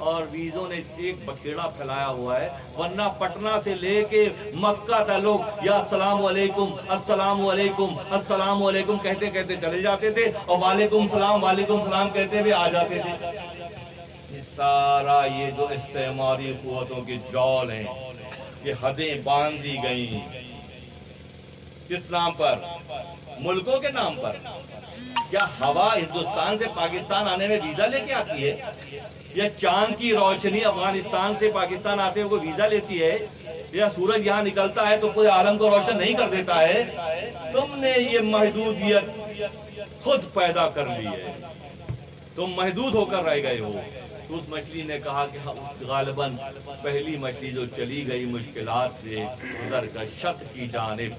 A: और वीज़ों ने एक बखेड़ा फैलाया हुआ है, वरना पटना से लेके मक्का तक लोग या अस्सलाम वालेकुम अस्सलाम वालेकुम अस्सलाम वालेकुम कहते कहते चले जाते थे और वालेकुम सलाम कहते हुए आ जाते थे। सारा ये जो इस्तेमारी कुव्वतों के जाल हैं, ये हदें बांध दी गई, किस नाम पर? मुल्कों के नाम पर। क्या हवा हिंदुस्तान से पाकिस्तान आने में वीजा लेके आती है? या चांद की रोशनी अफगानिस्तान से पाकिस्तान आते हुए वीजा लेती है? या सूरज यहाँ निकलता है तो पूरे आलम को रोशन नहीं कर देता है? तुमने ये महदूदियत खुद पैदा कर ली है, तुम महदूद होकर रह गए हो। तो उस मछली ने कहा कि गालिबन पहली मछली जो चली गई मुश्किलात से उधर का शत की जानिब,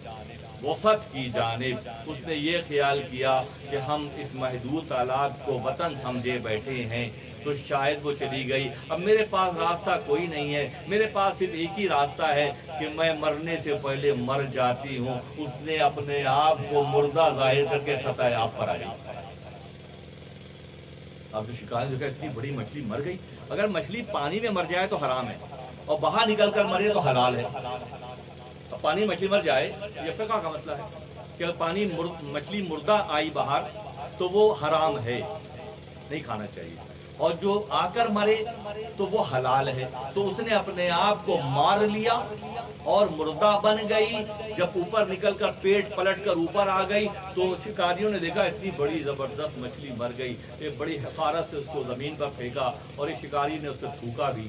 A: वसत की जानिब, उसने ये ख्याल किया कि हम इस महदूद तालाब को वतन समझे बैठे हैं, तो शायद वो चली गई। अब मेरे पास रास्ता कोई नहीं है, मेरे पास सिर्फ एक ही रास्ता है कि मैं मरने से पहले मर जाती हूँ। उसने अपने आप को मुर्दा जाहिर करके सतह आप पर आई। अब जो शिकार जो इतनी बड़ी मछली मर गई, अगर मछली पानी में मर जाए तो हराम है और बाहर निकल कर मरे तो हलाल है। अब पानी मछली मर जाए, ये फ़िक़्ह का मतलब है कि पानी मछली मुर्दा आई बाहर तो वो हराम है, नहीं खाना चाहिए, और जो आकर मरे तो वो हलाल है। तो उसने अपने आप को मार लिया اور مردہ بن گئی. جب اوپر نکل کر پیٹ پلٹ کر اوپر آ گئی تو شکاریوں نے دیکھا اتنی بڑی زبردست مچھلی مر گئی. ایک بڑی حقارت سے اس کو زمین پر پھینکا اور ایک شکاری نے اس کو تھوکا بھی.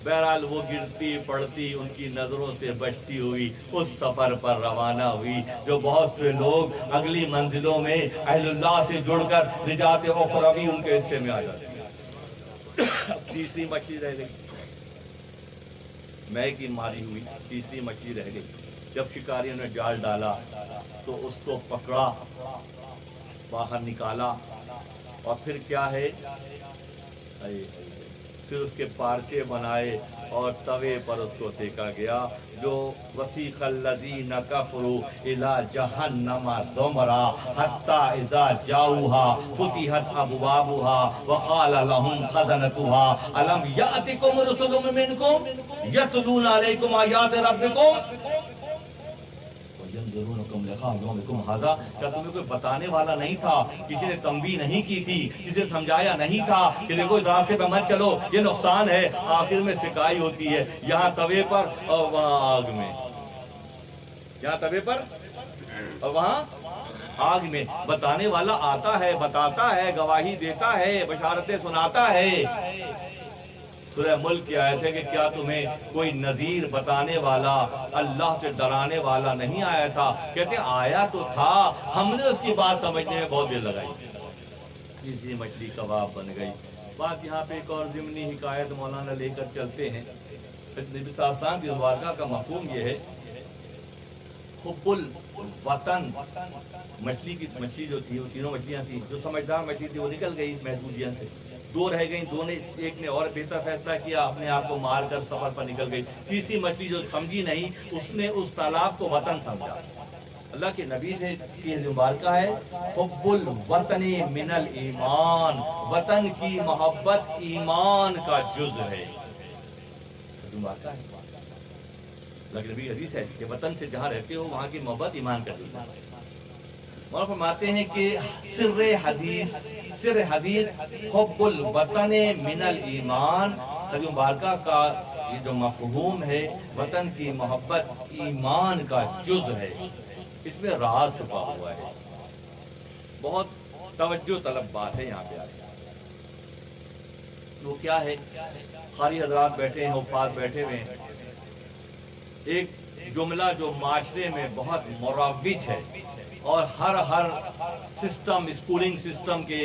A: بہرحال وہ گرتی پڑتی ان کی نظروں سے بچتی ہوئی اس سفر پر روانہ ہوئی جو بہت سے لوگ اگلی منزلوں میں اہل اللہ سے جڑ کر نجات اخروی ان کے حصے میں آ جاتے ہیں. تیسری مچھلی رہ گئی, میں کی ماری ہوئی تیسری مچھلی رہ گئی. جب شکاریوں نے جال ڈالا تو اس کو پکڑا, باہر نکالا اور پھر کیا ہے, پھر اس کے پارچے بنائے اور توے پر اس کو سیکا گیا. جو وسیق الذین کفروا الی جہنم زمرا حتی اذا جاؤوها فتحت ابوابها وقال لهم خزنتها الم یأتکم رسل منکم یتلون علیکم آیات ربکم وینذرونکم لقاء یومکم ھذا. کیا تمہیں کوئی بتانے والا نہیں تھا, کسی نے تنبیہ نہیں کی تھی, کسی نے سمجھایا نہیں تھا کہ دیکھو اس راستے پہ مت چلو, یہ نقصان ہے. آخر میں سکائی ہوتی ہے, یہاں توے پر اور وہاں آگ میں, یہاں توے پر اور وہاں آگ میں. بتانے والا آتا ہے, بتاتا ہے, گواہی دیتا ہے, بشارتیں سناتا ہے. سورہ ملک کی آیت ہے کہ کیا تمہیں کوئی نذیر بتانے والا اللہ سے ڈرانے والا نہیں آیا تھا. کہتے ہیں آیا تو تھا, ہم نے اس کی بات سمجھنے میں بہت دیر لگائی. تیسری مچھلی کباب بن گئی. بات یہاں پہ ایک اور ضمنی حکایت مولانا لے کر چلتے ہیں. نبی صلی اللہ علیہ وسلم کی مبارکہ کا مفہوم یہ ہے حب الوطن. مچھلی جو تھی وہ تینوں مچھلیاں تھیں. جو سمجھدار مچھلی تھی وہ نکل گئی محدودیت سے, دو رہ گئیں, دو نے ایک نے اور بہتر فیصلہ کیا, اپنے آپ کو مار کر سفر پر نکل گئی. تیسری مچھلی جو سمجھی نہیں اس نے اس تالاب کو وطن سمجھا. اللہ کے نبی سے کی مبارکہ ہے حب الوطن من الایمان, وطن کی محبت ایمان کا جز ہے. مبارکہ ہے لیکن نبی حدیث ہے کہ وطن سے جہاں رہتے ہو وہاں کی محبت ایمان کا جز ہے. اور فرماتے ہیں کہ سر حدیث حب الوطن من الایمان. حدیث مبارکہ کا یہ جو مفہوم ہے وطن کی محبت ایمان کا جز ہے, اس میں راز چھپا ہوا ہے. بہت توجہ طلب بات ہے یہاں پہ. وہ کیا ہے, قاری حضرات بیٹھے ہیں, حفاظ بیٹھے ہوئے ہیں. ایک جملہ جو معاشرے میں بہت مروج ہے اور ہر سسٹم, اسکولنگ سسٹم کے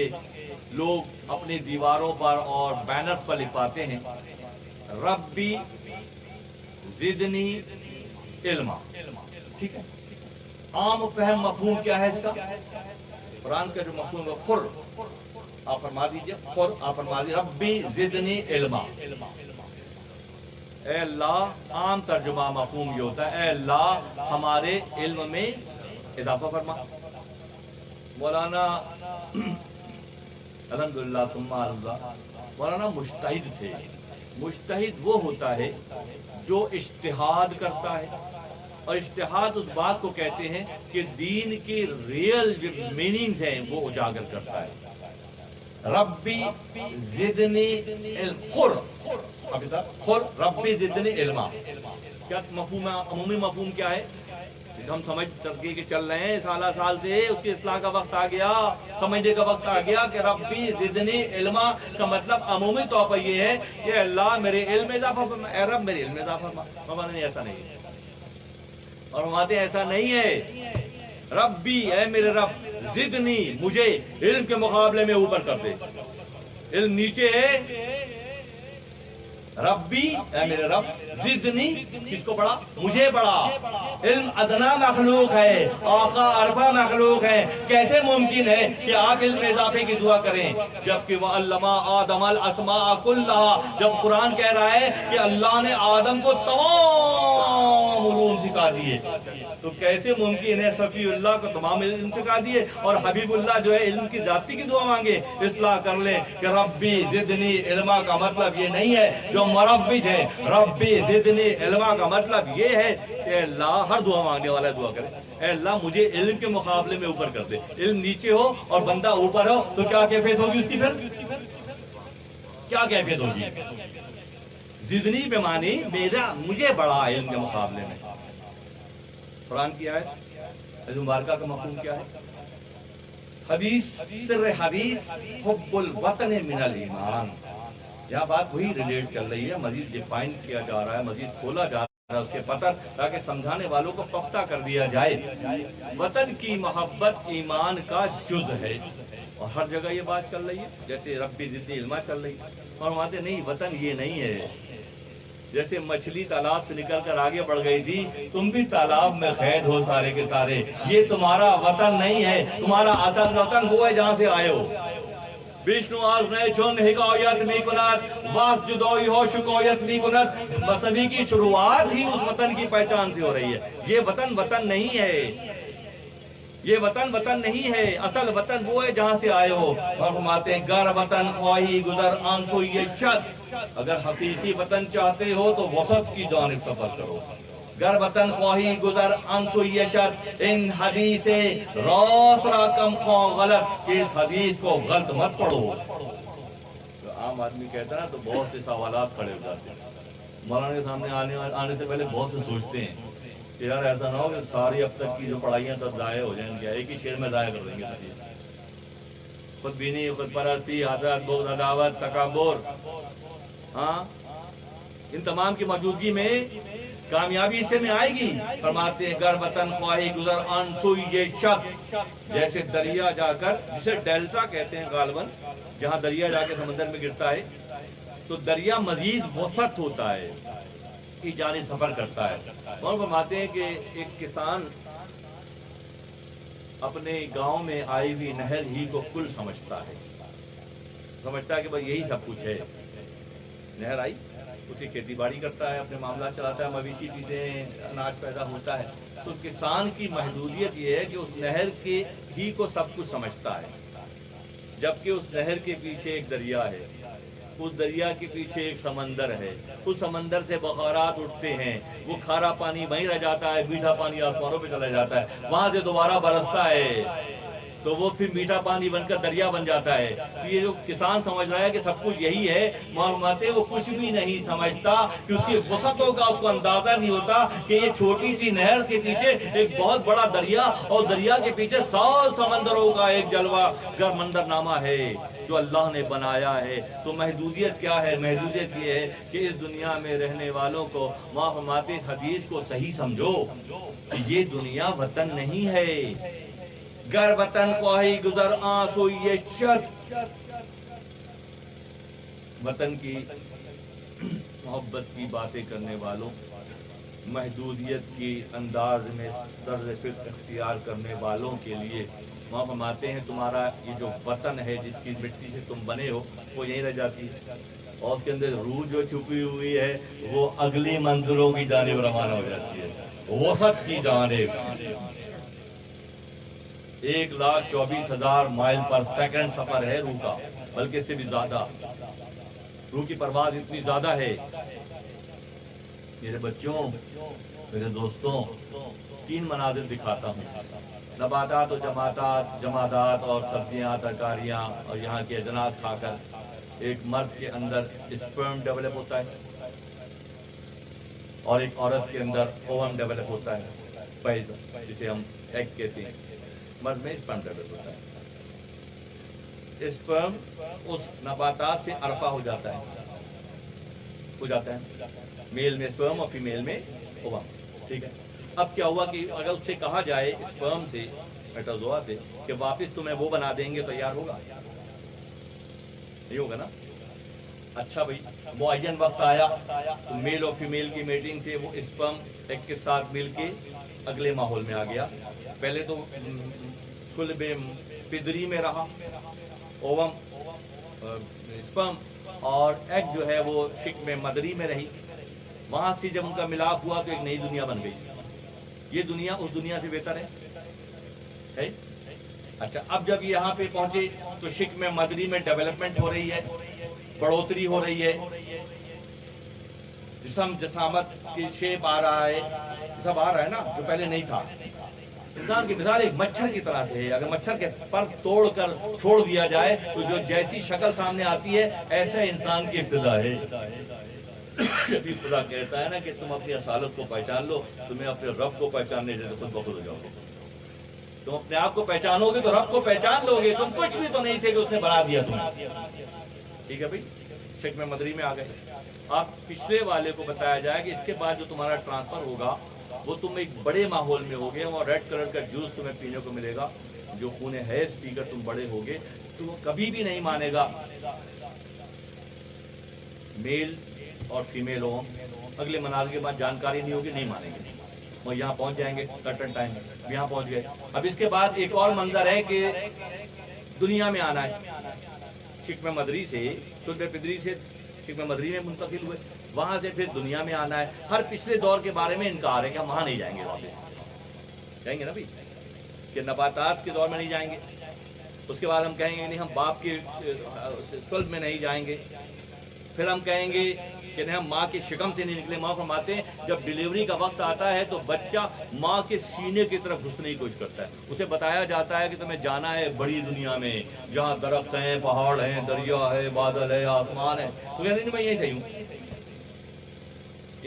A: لوگ اپنی دیواروں پر اور بینرز پر لکھواتے ہیں, ربی زدنی علما. ٹھیک ہے, عام فہم مفہوم کیا ہے اس کا؟ قرآن کا جو مفہوم ہے خر, آپ فرما دیجئے خر, آپ فرما دیجئے ربی زدنی علما. اے اللہ, عام ترجمہ مفہوم یہ ہوتا ہے اے اللہ ہمارے علم میں اضافہ فرما. مولانا الحمدللہ ثم الحمدللہ مولانا مجتہد تھے. مجتہد وہ ہوتا ہے جو اجتہاد کرتا ہے, اور اجتہاد اس بات کو کہتے ہیں کہ دین کی ریئل جو میننگز ہیں وہ اجاگر کرتا ہے. ربی زدنی علم, خر ربی زدنی علما. کیا مفہوم ہے؟ عمومی مفہوم کیا ہے؟ ہم سمجھ سکتے کہ چل رہے ہیں سالہ سال سے, اس کی اصلاح کا وقت آ گیا, سمجھنے کا وقت آ گیا کہ ربی زدنی علما کا مطلب عمومی طور پر یہ ہے کہ اللہ میرے علم میں اضافہ فرما, اے رب میرے علم میں اضافہ فرما. نہیں, ایسا نہیں ہے. اور ہمارے ایسا نہیں ہے, ربی اے میرے رب, زدنی مجھے علم کے مقابلے میں اوپر کر دے. علم نیچے ہے, ربی اے میرے رب, زدنی کس کو بڑھا؟ مجھے بڑھا. علم ادنا مخلوق ہے, آقا عرفہ مخلوق ہے. کیسے ممکن ہے کہ آپ علم اضافے کی دعا کریں جبکہ وَعَلَّمَ آدَمَ الْأَسْمَاءَ كُلَّهَا, جب قرآن کہہ رہا ہے کہ اللہ نے آدم کو تمام علوم سکھا دیے, تو کیسے ممکن ہے صفی اللہ کو تمام علم سکھا دیے اور حبیب اللہ جو ہے علم کی ذاتی کی دعا مانگے, اصلاح کر لے کہ ربی زدنی علما کا مطلب یہ نہیں ہے جو مروج ہے. ربی زدنی علما کا مطلب یہ ہے کہ اللہ, ہر دعا مانگنے والا دعا کرے, اے اللہ مجھے علم کے مقابلے میں اوپر کر دے. علم نیچے ہو اور بندہ اوپر ہو تو کیا کیفیت ہوگی اس کی؟ پھر کیا کیفیت ہوگی؟
B: زدنی بے معنی مجھے بڑا علم کے مقابلے میں. قرآن کی آیت حدیث مبارکہ کا مفہوم کیا ہے؟ حدیث سر حدیث حب الوطن من الایمان. یہاں بات وہی ریلیٹ چل رہی ہے، مزید ڈیفائن کیا جا رہا ہے، مزید کھولا جا رہا ہے اس کے پتن، تاکہ سمجھانے والوں کو پختہ کر دیا جائے. وطن کی محبت ایمان کا جز ہے، اور ہر جگہ یہ بات چل رہی ہے. جیسے ربی زدنی علما چل رہی ہے، اور وہاں نہیں، وطن یہ نہیں ہے. جیسے مچھلی تالاب سے نکل کر آگے بڑھ گئی تھی، تم بھی تالاب میں قید ہو سارے کے سارے. یہ تمہارا وطن نہیں ہے، تمہارا اصل وطن وہ ہے جہاں سے آئے ہو. وشنو آز نئے چون حکایت می کند، واس جدائی ہو شکایت می کند. وطنی کی شروعات ہی اس وطن کی پہچان سے ہو رہی ہے. یہ وطن وطن نہیں ہے، یہ وطن وطن نہیں ہے. اصل وطن وہ ہے جہاں سے آئے ہو. اور فرماتے ہیں گر وطن خواہی گزر آنسو یہ شد. اگر حقیقی وطن چاہتے ہو تو وسط کی جانب سفر کرو. گر وطن خواہی گزر آنسو یہ شد، ان حدیث راست را کم خواہ غلط. کہ اس حدیث کو غلط مت پڑھو. تو عام آدمی کہتا ہے نا، تو بہت سے سوالات کھڑے ہو جاتے ہیں. مولانا کے سامنے آنے سے پہلے بہت سے سوچتے ہیں کہ یار ایسا نہ ہو کہ ساری اب تک کی جو پڑھائیاں سب ضائع ہو جائیں گے، ایک ہی شعر میں ضائع کر دیں گے. خود بینی، خود پرستی، حسد، بغض، عداوت، تکبر، ہاں، ان تمام کی موجودگی میں کامیابی اسے میں آئے گی. فرماتے ہیں گر وطن خواہی گزر آنسو یہ شب. جیسے دریا جا کر، جسے ڈیلٹا کہتے ہیں غالباً، جہاں دریا جا کے سمندر میں گرتا ہے، تو دریا مزید وسط ہوتا ہے، کی جانب سفر کرتا ہے. اور فرماتے ہیں کہ ایک کسان اپنے گاؤں میں آئی ہوئی نہر ہی کو کل سمجھتا ہے کہ بھائی یہی سب کچھ ہے. نہر آئی، اسی کھیتی باڑی کرتا ہے، اپنے معاملات چلاتا ہے، مویشی چیزیں، اناج پیدا ہوتا ہے. تو کسان کی محدودیت یہ ہے کہ اس نہر کے ہی کو سب کچھ سمجھتا ہے، جبکہ اس نہر کے پیچھے ایک دریا ہے، اس دریا کے پیچھے ایک سمندر ہے. اس سمندر سے بخارات اٹھتے ہیں، وہ کھارا پانی وہیں رہ جاتا ہے، میٹھا پانی آسمانوں پہ چلا جاتا ہے، وہاں سے دوبارہ برستا ہے، تو وہ پھر میٹھا پانی بن کر دریا بن جاتا ہے. تو یہ جو کسان سمجھ رہا ہے کہ سب کچھ یہی ہے، معلومات ہے وہ کچھ بھی نہیں سمجھتا، کہ اس کی وسعتوں کا اس کو اندازہ نہیں ہوتا کہ یہ چھوٹی سی نہر کے پیچھے ایک بہت بڑا دریا، اور دریا کے پیچھے 100 سمندروں کا ایک جلوہ گر منظرنامہ ہے جو اللہ نے بنایا ہے. تو محدودیت کیا ہے؟ محدودیت یہ ہے کہ اس دنیا میں رہنے والوں کو معلومات حدیث کو صحیح سمجھو کہ یہ دنیا وطن نہیں ہے. گر وطن خواہی گزر آنسو یہ شد. وطن کی محبت کی باتیں کرنے والوں، محدودیت کی انداز میں طرز فکر اختیار کرنے والوں کے لیے وہاں فرماتے ہیں تمہارا یہ جو وطن ہے جس کی مٹی سے تم بنے ہو وہ یہیں رہ جاتی ہے، اور اس کے اندر روح جو چھپی ہوئی ہے وہ اگلی منزلوں کی جانب روانہ ہو جاتی ہے، وسط کی جانب. 1,24,000 مائل پر سیکنڈ سفر ہے روح کا، بلکہ اس سے بھی زیادہ. روح کی پرواز اتنی زیادہ ہے. میرے بچوں، میرے دوستوں، 3 مناظر دکھاتا ہوں. نباتات و جمادات اور سبزیاں، ترکاریاں اور یہاں کے اجناس کھا کر ایک مرد کے اندر اسپرم ڈیولپ ہوتا ہے، اور ایک عورت کے اندر اووم ڈیولپ ہوتا ہے، پیض جسے ہم ایگ کہتے ہیں. مرد میں اسپرم ڈیولپ ہوتا ہے. اسپرم اس نباتات سے عرفہ ہو جاتا ہے میل میں اسپرم اور فیمیل میں اووم. ٹھیک ہے. اب کیا ہوا کہ اگر اس سے کہا جائے اسپرم سے، میٹازوا سے، کہ واپس تمہیں وہ بنا دیں گے، تیار ہوگا؟ نہیں ہوگا نا. اچھا بھائی، معین وقت آیا تو میل اور فیمیل کی میٹنگ سے وہ اسپرم ایک کے ساتھ مل کے اگلے ماحول میں آ گیا. پہلے تو صلب پدری میں رہا اووم اسپرم، اور ایگ جو ہے وہ شکم مدری میں رہی. وہاں سے جب ان کا ملاپ ہوا تو ایک نئی دنیا بن گئی. یہ دنیا اس دنیا سے بہتر ہے. اچھا، اب جب یہاں پہ پہنچے تو شکم مدری میں ڈیولپمنٹ ہو رہی ہے، بڑھوتری ہو رہی ہے، جسم جسامت کی شیپ آ رہا ہے، سب آ رہا ہے نا جو پہلے نہیں تھا. انسان کی مثال ایک مچھر کی طرح سے ہے. اگر مچھر کے پر توڑ کر چھوڑ دیا جائے تو جو جیسی شکل سامنے آتی ہے ایسا انسان کی ابتدا ہے. جبھی خدا کہتا ہے نا کہ تم اپنی اصالت کو پہچان لو، تمہیں اپنے رب کو پہچاننے سے خود بخود ہو جاؤ گے۔ تم اپنے آپ کو پہچانو گے تو رب کو پہچان لو گے۔ تم کچھ بھی تو نہیں تھے کہ اس نے بنا دیا تمہیں۔ ٹھیک ہے بھائی، شک میں مدری میں آ گئے۔ آپ پچھلے والے کو بتایا جائے کہ اس کے بعد جو تمہارا ٹرانسفر ہوگا وہ تم ایک بڑے ماحول میں ہوگے، اور ریڈ کلر کا جوس تمہیں پینے کو ملے گا، جو خون حیض پی کر تم بڑے ہوگے۔ تو وہ کبھی بھی نہیں مانے گا میل اور فیمیل ہو، اگلے مناظر کے بعد جانکاری نہیں ہوگی، نہیں مانیں گے۔ وہ یہاں پہنچ جائیں گے سرٹن ٹائم میں، یہاں پہنچ گئے۔ اب اس کے بعد ایک اور منظر ہے کہ دنیا میں آنا ہے، شکم مدری سے، سلب پدری سے شکم مدری میں منتقل ہوئے، وہاں سے پھر دنیا میں آنا ہے۔ ہر پچھلے دور کے بارے میں انکار ہے کہ ہم وہاں نہیں جائیں گے، واپس جائیں گے نا بھائی، کہ نباتات کے دور میں نہیں جائیں گے۔ اس کے بعد ہم کہیں گے نہیں، ہم باپ کے سلب میں نہیں جائیں گے۔ پھر ہم کہیں گے کہ نہیں، ہم ماں کے شکم سے نہیں نکلے۔ ماں فرماتے ہیں جب ڈیلیوری کا وقت آتا ہے تو بچہ ماں کے سینے کی طرف گھسنے کی کوشش کرتا ہے، اسے بتایا جاتا ہے کہ تمہیں جانا ہے بڑی دنیا میں، جہاں درخت ہیں، پہاڑ ہیں، دریا ہے، بادل ہے، آسمان ہے۔ تو کہتے ہیں میں یہی صحیح ہوں۔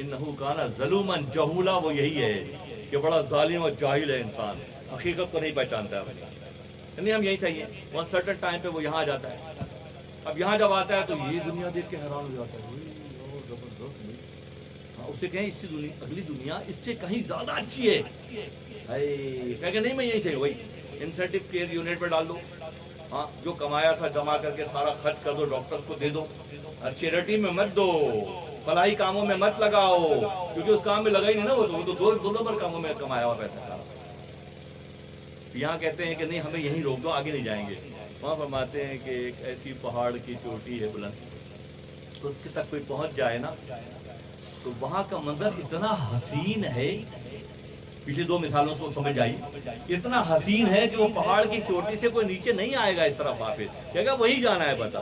B: انہو کانا ظلوما جہولا، وہ یہی ہے کہ بڑا ظالم اور جاہل ہے انسان، حقیقت کو نہیں پہچانتا ہے۔ نہیں، ہم یہی صحیح ہیں۔ وہاں سرٹن ٹائم پہ وہ یہاں جاتا ہے۔ اب یہاں جب آتا ہے تو یہ دنیا دیکھ کے حیران ہو جاتا ہے، اس سے کہیں اس سے اگلی دنیا اس سے کہیں زیادہ اچھی ہے۔ کہہ کہ نہیں میں یہی صحیح، وہی انسینٹیو کیئر یونٹ پہ ڈال دو، ہاں جو کمایا تھا جمع کر کے سارا خرچ کر دو، ڈاکٹرز کو دے دو، چیریٹی میں مت دو، فلاحی کاموں میں مت لگاؤ، کیونکہ اس کام میں لگا ہی نہیں نا، وہ تو دو نمبر کاموں میں کمایا ہوا پیسہ تھا۔ یہاں کہتے ہیں کہ نہیں ہمیں یہیں روک دو، آگے نہیں جائیں گے۔ وہاں فرماتے ہیں کہ ایک ایسی پہاڑ کی چوٹی ہے بلند، اس کے تک کوئی پہنچ جائے نا تو وہاں کا منظر اتنا حسین ہے، پچھلی دو مثالوں کو سمجھ آئی، اتنا حسین ہے کہ وہ پہاڑ کی چوٹی سے کوئی نیچے نہیں آئے گا اس طرف واپس، کہے گا وہی جانا ہے بتا۔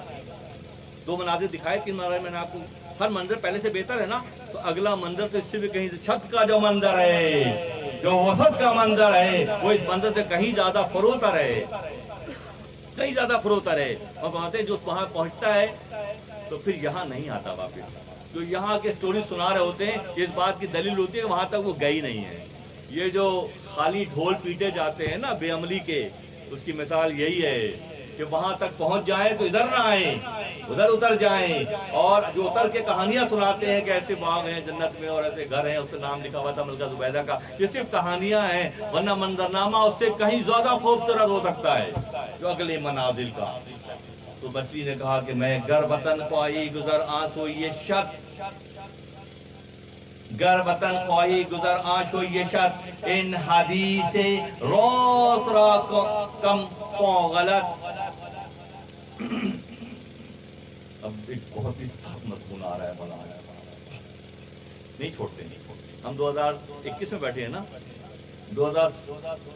B: دو مناظر دکھائے، تین مناظر میں نے آپ کو، ہر منظر پہلے سے بہتر ہے نا، تو اگلا منظر تو اس سے بھی کہیں سے، چھت کا جو منظر ہے، جو وسط کا منظر ہے، وہ اس منظر سے کہیں زیادہ فروتر ہے، کہیں زیادہ فروتر ہے۔ اور کہتے ہیں جو وہاں پہنچتا ہے تو پھر یہاں نہیں آتا واپس۔ جو یہاں کے سٹوری سنا رہے ہوتے ہیں، اس بات کی دلیل ہوتی ہے کہ وہاں تک وہ گئی نہیں ہے۔ یہ جو خالی ڈھول پیٹے جاتے ہیں نا بے عملی کے، اس کی مثال یہی ہے کہ وہاں تک پہنچ جائیں تو ادھر نہ آئیں، ادھر اتر جائیں۔ اور جو اتر کے کہانیاں سناتے ہیں کہ ایسے باغ ہیں جنت میں اور ایسے گھر ہیں، اس کا نام لکھا ہوا تھا ملکہ زبیدہ کا، یہ صرف کہانیاں ہیں، ورنہ منظرنامہ اس سے کہیں زیادہ خوبصورت ہو سکتا ہے جو اگلے منازل کا۔ تو بچی نے کہا کہ میں گر وطن خواہی گزر آنسو یہ شت، گر وطن خواہی گزر آنسو یہ شت، ان حدیث روز را کم خواہ غلط۔ اب ایک بہت ہی سخت مضمون آ رہا ہے، بنا نہیں چھوڑتے۔ ہم 2021 میں بیٹھے ہیں نا، 2000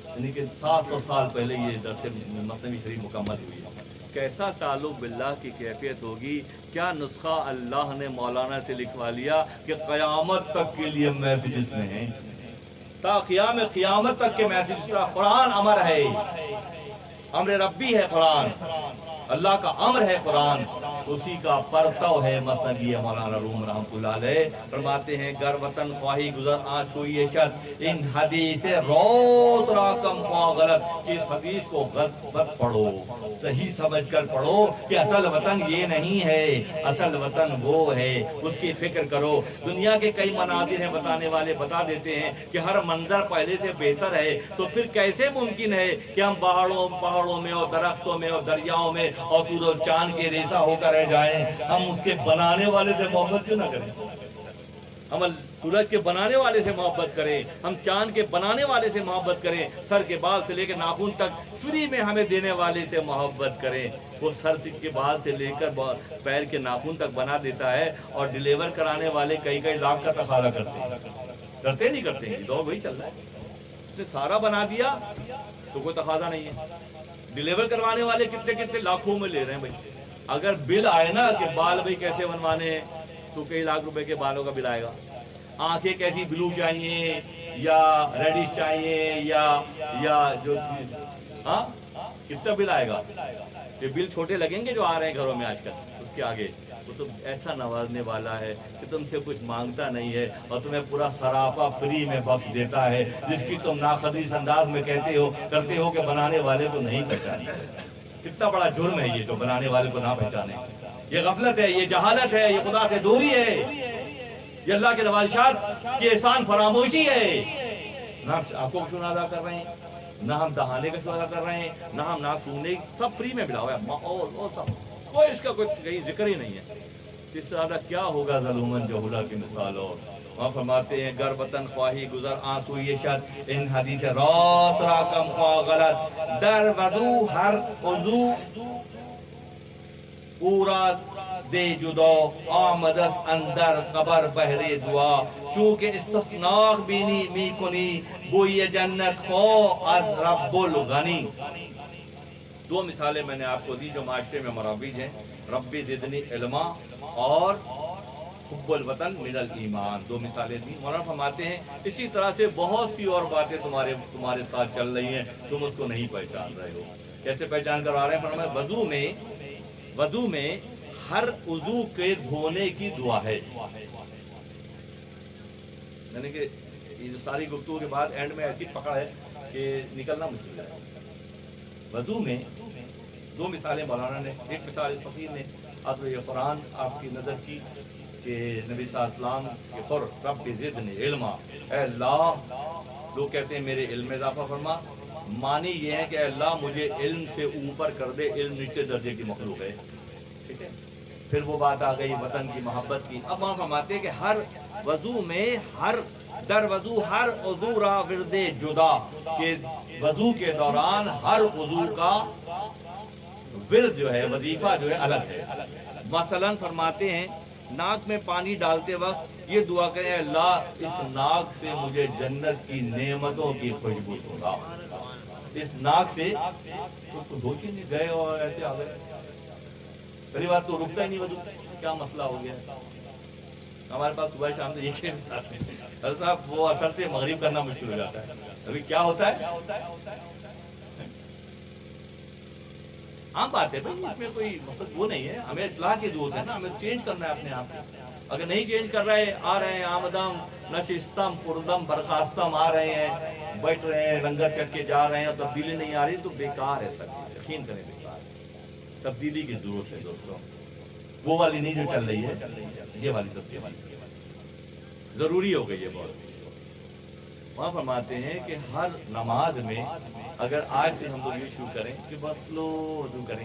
B: یعنی کہ 700 سال پہلے یہ درس مثنوی شریف مکمل ہوئی ہے۔ کیسا تعلق باللہ کی کیفیت ہوگی، کیا نسخہ اللہ نے مولانا سے لکھوا لیا کہ قیامت تک کے لیے میسیجز میں ہیں، تا قیامت تک کے میسیجز کا۔ قرآن امر ہے، امر ربی ہے قرآن، اللہ کا امر ہے قرآن، اسی کا پرتو ہے مثنوی مولانا روم رحمۃ اللہ علیہ۔ فرماتے ہیں گر وطن خواہی گزر آنسو یہ شت، ان حدیث روز را کم خواہ غلط، کہ اس حدیث کو غلط پڑھو، صحیح سمجھ کر پڑھو کہ اصل وطن یہ نہیں ہے، اصل وطن وہ ہے، اس کی فکر کرو۔ دنیا کے کئی مناظر ہیں، بتانے والے بتا دیتے ہیں کہ ہر منظر پہلے سے بہتر ہے، تو پھر کیسے ممکن ہے کہ ہم پہاڑوں میں اور درختوں میں اور دریاؤں میں اور سورج و چاند کے ریسا ہو کر رہ جائیں؟ ہم اس کے بنانے والے سے محبت کیوں نہ کریں؟ ہم سورج کے بنانے والے سے محبت کریں، ہم چاند کے بنانے والے سے محبت کریں، سر کے بال سے لے کے ناخن تک فری میں ہمیں دینے والے سے محبت کریں۔ وہ سر کے بال سے لے کر پیر کے ناخن تک بنا دیتا ہے، اور ڈیلیور کرانے والے کئی لاکھ کا تقاضا کرتے نہیں کرتے ہیں، دور وہی چل رہا ہے۔ اس نے سارا بنا دیا تو کوئی تقاضا نہیں ہے، ڈیلیور کروانے والے کتنے لاکھوں میں لے رہے ہیں بھائی۔ اگر بل آئے نا کہ بال بھائی کیسے بنوانے ہیں، تو کئی لاکھ روپے کے بالوں کا بل آئے گا۔ آنکھیں کیسی بلو چاہیے یا ریڈش چاہیے یا جو ہاں کتنا بل آئے گا؟ یہ بل چھوٹے لگیں گے جو آ رہے ہیں گھروں میں آج کل، اس کے آگے
A: وہ تو ایسا نوازنے والا ہے کہ تم سے کچھ مانگتا نہیں ہے اور تمہیں پورا سراپا فری میں بخش دیتا ہے، جس کی تم ناقدیس انداز میں کرتے ہو کہ بنانے والے کو نہیں پہچانتے۔ کتنا بڑا جرم ہے یہ جو بنانے والے کو نہ پہچانے، یہ غفلت ہے، یہ جہالت ہے، یہ خدا سے دوری ہے، یہ اللہ کے نوازشات کی احسان فراموشی ہے۔ نہ ہم آنکھوں کا شکر ادا کر رہے ہیں، نہ ہم دہانے کا شکر ادا کر رہے ہیں، نہ ہم ناک سوننے، سب فری میں ملا ہوا ہے، ماحول اور سب کوئی اس کا کوئی کہیں ذکر ہی نہیں ہے۔ اس سے زیادہ کیا ہوگا ظلومن جہولا کی مثال۔ اور وہاں فرماتے ہیں گر وطن خواہی گزر آنسو یہ شد، ان حدیث رات را کم خواہ غلط، در وضو ہر وضو پورا دے جدا، آمدست اندر قبر بحر دعا، چونکہ استثناق بینی می کنی، بوئی جنت خو از رب الغنی۔ دو مثالیں میں نے آپ کو دی جو معاشرے میں مروج ہیں، ربی زدنی علما اور حب الوطن من الایمان، دو مثالیں دی۔ مولانا فرماتے ہیں اسی طرح سے بہت سی اور باتیں تمہارے ساتھ چل رہی ہیں، تم اس کو نہیں پہچان رہے ہو۔ کیسے پہچان کر آ رہے ہیں؟ فرمایا وضو میں ہر وضو کے دھونے کی دعا ہے، یعنی کہ یہ جو ساری گفتگو کے بعد اینڈ میں ایسی پکڑ ہے کہ نکلنا مشکل ہے۔ وضو میں دو مثالیں مولانا نے، ایک مثال اس فقیر نے اب یہ قرآن آپ کی نظر کی کہ نبی صلی اللہ علیہ وسلم کے خور رب زدنی علما، اے اللہ، لوگ کہتے ہیں میرے علم میں اضافہ فرما، معنی یہ ہے کہ اے اللہ مجھے علم سے اوپر کر دے، علم نیچے درجے کی مخلوق ہے، ٹھیک ہے۔ پھر وہ بات آ گئی وطن کی، محبت کی۔ اب وہاں فرماتے ہیں کہ ہر وضو میں در وضو ہر وضو را ورد جدا، کہ وضو کے دوران ہر وضو کا ورد جو ہے، وظیفہ جو ہے الگ ہے۔ مثلا فرماتے ہیں ناک میں پانی ڈالتے وقت یہ دعا کریں، اللہ اس ناک سے مجھے جنت کی نعمتوں کی خوشبو سنا۔ اس ناک سے تو دھوتی نہیں گئے اور ایسے آ گئے، پہلی بات تو رکتا ہی نہیں وضو، کیا مسئلہ ہو گیا؟ ہمارے پاس صبح شام سے ایک ہی ساتھ ہے صاحب، وہ اثر سے مغرب کرنا مشکل ہو جاتا ہے۔ ابھی کیا ہوتا ہے؟ عام بات ہے بھائی، اس میں کوئی مقصد وہ نہیں ہے، ہمیں اصلاح کی ضرورت ہے نا، ہمیں چینج کرنا ہے اپنے آپ کو۔ اگر نہیں چینج کر رہے، آ رہے ہیں آمدم نشستم پردم برخاستم، آ رہے ہیں بیٹھ رہے ہیں لنگر چک کے جا رہے ہیں اور تبدیلی نہیں آ رہی تو بیکار ہے سب، یقین کریں بیکار ہے۔ تبدیلی کی ضرورت ہے دوستوں، وہ والی نہیں جو چل رہی ہے، یہ والی تبدیلی ضروری ہو گئی ہے بہت۔ وہاں فرماتے ہیں کہ ہر نماز میں اگر آج سے ہم لوگ یہ شروع کریں کہ بس سلو وضو کریں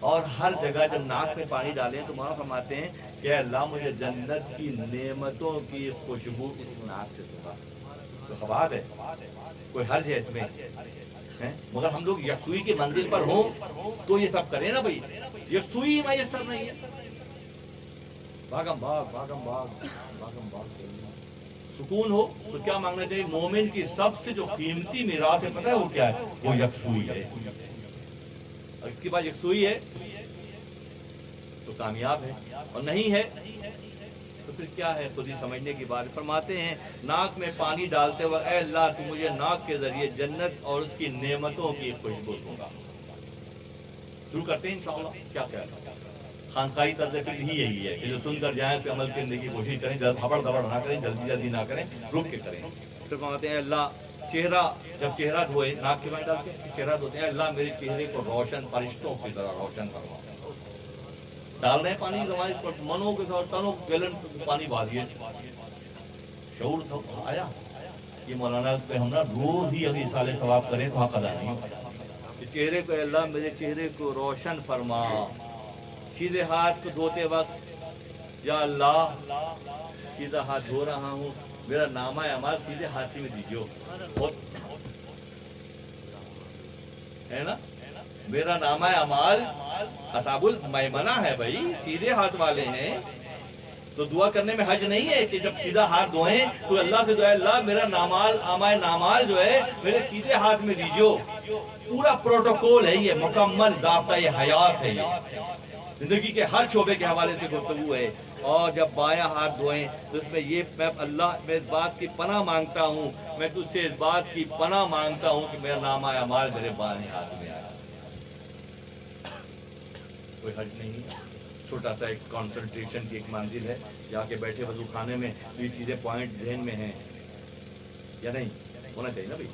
A: اور ہر جگہ جب ناک میں پانی ڈالیں تو وہاں فرماتے ہیں کہ اے اللہ مجھے جنت کی نعمتوں کی خوشبو اس ناک سے سنا، تو خبات ہے، کوئی حرج ہے اس میں؟ مگر ہم لوگ یکسوئی کی منزل پر ہوں تو یہ سب کریں نا بھائی، یکسوئی میسر نہیں ہے، بھاگم بھاگ سکون ہو تو کیا مانگنا چاہیے؟ مومن کی سب سے جو قیمتی میراث ہے پتہ ہے وہ کیا ہے؟ وہ یکسوئی ہے۔ اور اس کے بعد یکسوئی ہے تو کامیاب ہے، اور نہیں ہے تو پھر کیا ہے؟ خود ہی سمجھنے کی بات۔ فرماتے ہیں ناک میں پانی ڈالتے وقت اے اللہ تو مجھے ناک کے ذریعے جنت اور اس کی نعمتوں کی خوشبو دوں گا۔ شروع کرتے ہیں انشاءاللہ۔ کیا کہتا ہے؟ خانقاہی طرز فکر ہی یہی ہے کہ جو سن کر جائیں پہ عمل کرنے کی کوشش کریں، ہبڑ دبڑ نہ کریں، جلدی نہ کریں، رک کے کریں۔ پھر فرماتے ہیں اللہ چہرہ، جب چہرہ دھوئے ناک کے پانی ڈال کے چہرہ دھوتے ہیں، اللہ میرے چہرے کو روشن فرشتوں کی طرح روشن کروا۔ ڈال رہے ہیں پانی زمانے پر، منوں کے ساتھ تنوں گیلن پانی بھاگیے، شعور آیا۔ یہ مولانا پہ ہم نا روز ہی اگر سال ثواب کریں تو حق ادا نہیں ہوتا کہ چہرے کو اللہ میرے چہرے کو روشن فرما۔ سیدھے ہاتھ کو دھوتے وقت یا اللہ سیدھا ہاتھ دھو رہا ہوں، میرا نامہ اعمال سیدھے ہاتھ میں دیجیے، ہے نا؟ میرا نامہ اعمال اصحاب المیمنہ ہے بھائی، سیدھے ہاتھ والے ہیں، تو دعا کرنے میں حج نہیں ہے کہ جب سیدھا ہاتھ دھوئیں تو اللہ سے دعا اللہ میرا نامال جو ہے میرے سیدھے ہاتھ میں دیجیے۔ پورا پروٹوکول ہے یہ، مکمل ضابطہ یہ حیات ہے، یہ زندگی کے ہر شعبے کے حوالے سے گفتگو ہے۔ اور جب بایاں ہاتھ دھوئیں تو اس میں یہ میں اللہ میں اس بات کی پناہ مانگتا ہوں، میں تجھ سے اس بات کی پناہ مانگتا ہوں کہ میرا نامہ اعمال میرے بائیں ہاتھ میں آئے۔ کوئی حرج نہیں ہے،
B: छोटा सा एक कंसंट्रेशन की एक मंजिल है, जाके बैठे वजू खाने में, तो ये चीज़ें पॉइंट ध्यान में हैं या नहीं, होना चाहिए ना भाई।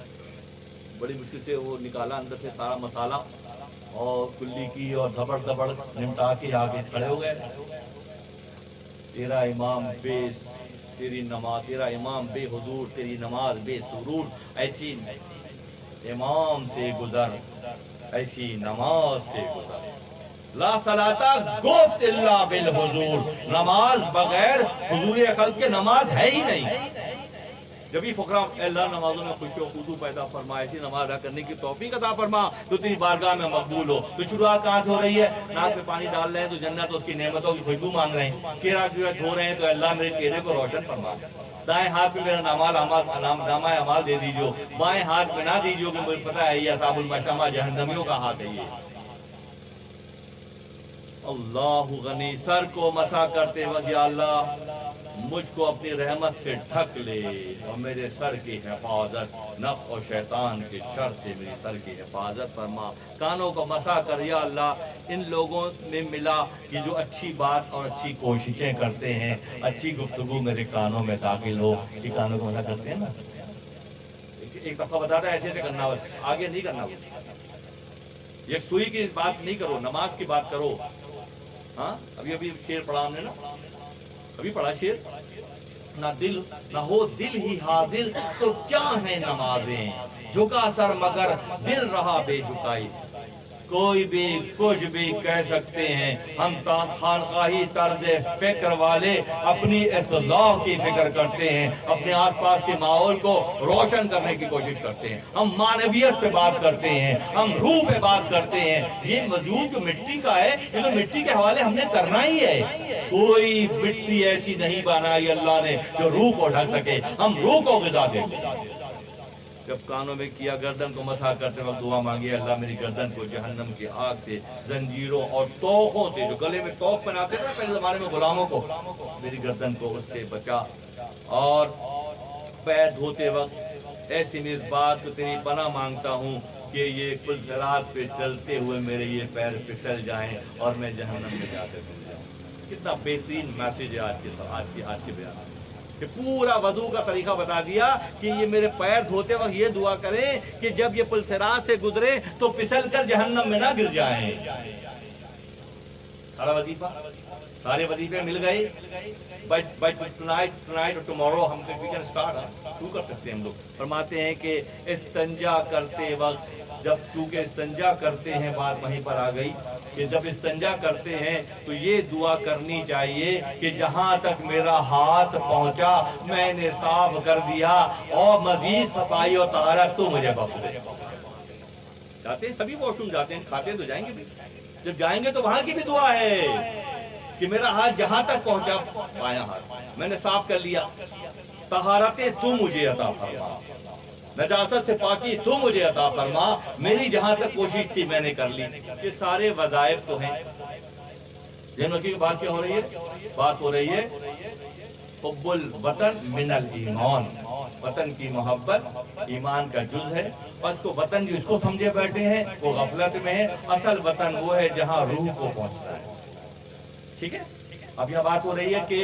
B: बड़ी मुश्किल से वो निकाला अंदर से सारा मसाला और कुल्ली की और धबड़ धबड़ निमटा के आगे खड़े हो गए। तेरा इमाम बेस तेरी नमाज, तेरा इमाम बेहुजूर तेरी नमाज बेसुरूर, ऐसी इमाम से गुजर ऐसी नमाज से गुजर। ला सलाता गुफ्त इल्ला बिल हुजूर, नमाज बगैर हुजूर खल्क के नमाज है ही नहीं। जब भी फकरा अल्लाह नमाजों में खुश खुशू पैदा फरमा, ऐसी नमाज अदा करने की तौफीक अता फरमा तो तेरी बारगाह में मकबूल हो। तो शुरुआत कहाँ से हो रही है? नाक पे पानी डाल रहे हैं तो जन्नत उसकी नेमतों की खुशबू मांग रहे हैं। चेहरा जो है धो रहे हैं तो अल्लाह मेरे चेहरे को रोशन फरमा। दाएं हाथ पे मेरा नामा अमाल दे दीजिए, बाएं हाथ में ना दीजिए कि मुझे पता है ये असाबुल मशअमा जहन्नमियों का हाथ है ये। अल्लाह गनी, सर को मसा करते वक्त या अल्लाह मुझको अपनी रहमत से ढक ले और मेरे सर की हिफाजत, नफ्स और शैतान के शर से मेरी सर की हिफाजत फरमा। कानों को मसा कर या अल्लाह इन लोगों में मिला कि जो अच्छी बात और अच्छी कोशिशें करते हैं, अच्छी गुफ्तगू मेरे कानों में दाखिल हो। कि कानों को मसा करते हैं ना, एक दफा बताता है ऐसे करना, बस आगे नहीं करना। ये सुई की बात नहीं करो, नमाज की बात करो। हाँ, अभी अभी शेर पढ़ा हमने ना, अभी पढ़ा शेर, ना दिल ना हो दिल ही हाजिर तो क्या है नमाजें, झुका सर मगर दिल रहा बेझुकाई। कोई भी कुछ भी कह सकते हैं, हम खानकाही तर्ज फिक्र वाले अपनी इस्लाह की फिक्र करते हैं, अपने आसपास के माहौल को रोशन करने की कोशिश करते हैं। हम मानवियत पे बात करते हैं, हम रूह पे बात करते हैं। ये वजूद जो मिट्टी का है, ये तो मिट्टी के हवाले हमने करना ही है। कोई मिट्टी ऐसी नहीं बनाई अल्लाह ने जो रूह को ढक सके, हम रूह को ग़िज़ा दें। जब कानों में किया, गर्दन को मसा करते वक्त दुआ मांगी, अल्लाह मेरी गर्दन को जहन्नम की आग से, जंजीरों और तोखों से, जो गले में तोख पहनाते थे पहले जमाने में गुलामों को, मेरी गर्दन को उससे बचा। और पैर धोते वक्त ऐसी मेज़बात को तेरी पनाह मांगता हूँ कि ये कुल सिरात पे चलते हुए मेरे ये पैर फिसल जाएं और मैं जहन्नम में जाकर घुल जाऊँ। कितना बेहतरीन मैसेज है आज के बयान कि पूरा वजू का तरीका बता दिया कि ये मेरे पैर धोते वक्त ये दुआ करें कि जब ये पुलसिरात से गुजरे तो फिसल कर जहन्नम में ना गिर जाएं। सारा वजीफा, सारे वजीफे मिल गए। बाय टुनाइट और टुमारो हम वी कैन स्टार्ट शुरू कर सकते हैं। हम लोग फरमाते हैं कि इस्तंजा करते वक्त, जब चूंकि इस्तंजा करते हैं, बात वहीं पर आ गई कि जब इस्तंजा करते हैं तो ये दुआ करनी चाहिए कि जहाँ तक मेरा हाथ पहुँचा मैंने साफ कर दिया और मजीद सफाई और तहारत तो मुझे बख्श दे। जाते हैं सभी वॉशरूम जाते हैं, खाते तो जाएंगे भी, जब जाएंगे तो वहाँ की भी दुआ है कि मेरा हाथ जहाँ तक पहुँचा, बायां हाथ मैंने साफ कर लिया, तहारतें तू मुझे अता फरमा, नजासत से पाकी तू मुझे अता फरमा, मेरी जहां तक कोशिश थी मैंने कर ली। ये सारे वज़ाइफ तो हैं। जिन की बात क्या हो रही है? बात हो रही है हुब्बुल वतन मिनल ईमान, वतन की मोहब्बत ईमान का जुज़ है। और इसको वतन जिसको समझे बैठे हैं वो गफलत में है। असल वतन वो है जहाँ रूह को पहुँचता है। ठीक है, अब यह बात हो रही है कि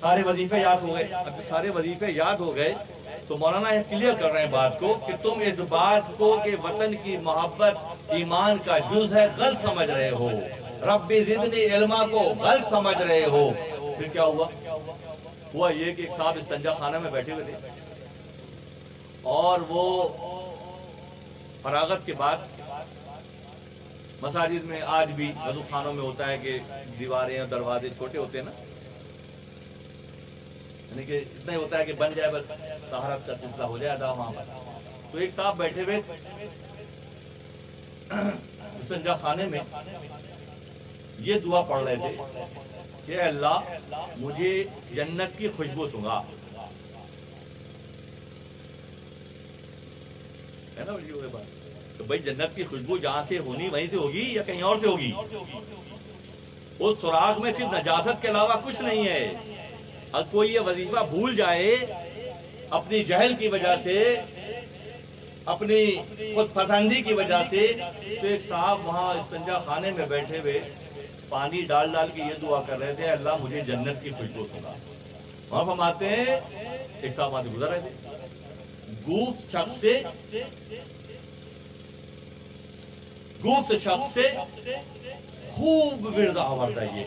B: सारे वजीफे याद हो गए। अब सारे वजीफे याद हो गए तो मौलाना ये क्लियर कर रहे हैं बात को कि तुम इस बात को कि वतन की मोहब्बत ईमान का जुज़ है गलत समझ रहे हो, रब्बी ज़िदनी इल्मा को गलत समझ रहे हो। फिर क्या हुआ ये कि एक साहब इस्तंजा खाना में बैठे हुए थे और वो फरागत के बाद, मसाजिद में आज भी वज़ू खानों में होता है कि दीवारें और दरवाजे छोटे होते हैं ना, यानी कि इतना ही होता है कि बन जाए बस तहारत का सिलसिला हो जाए अदा वहाँ पर। तो एक साहब बैठे हुए इस्तंजा खाने में ये दुआ पढ़ रहे थे कि अल्लाह मुझे जन्नत की खुशबू सुंघा। है ना ये बात? तो भाई जन्नत की खुशबू जहाँ से होनी वहीं से होगी या कहीं और से होगी? उस सुराग में सिर्फ नजासत के अलावा कुछ नहीं है। अगर कोई ये वजीफा भूल जाए अपनी जहल की वजह से, अपनी खुद पसंदी की वजह से, तो एक साहब वहाँ इस्तंजा खाने में बैठे हुए पानी डाल डाल के ये दुआ कर रहे थे, अल्लाह मुझे जन्नत की खुशबू सुना। वहां फरमाते हैं एक साहब वहां से गुजर रहे थे, गूफ शख्स से खूब विरद आवर्दा, ये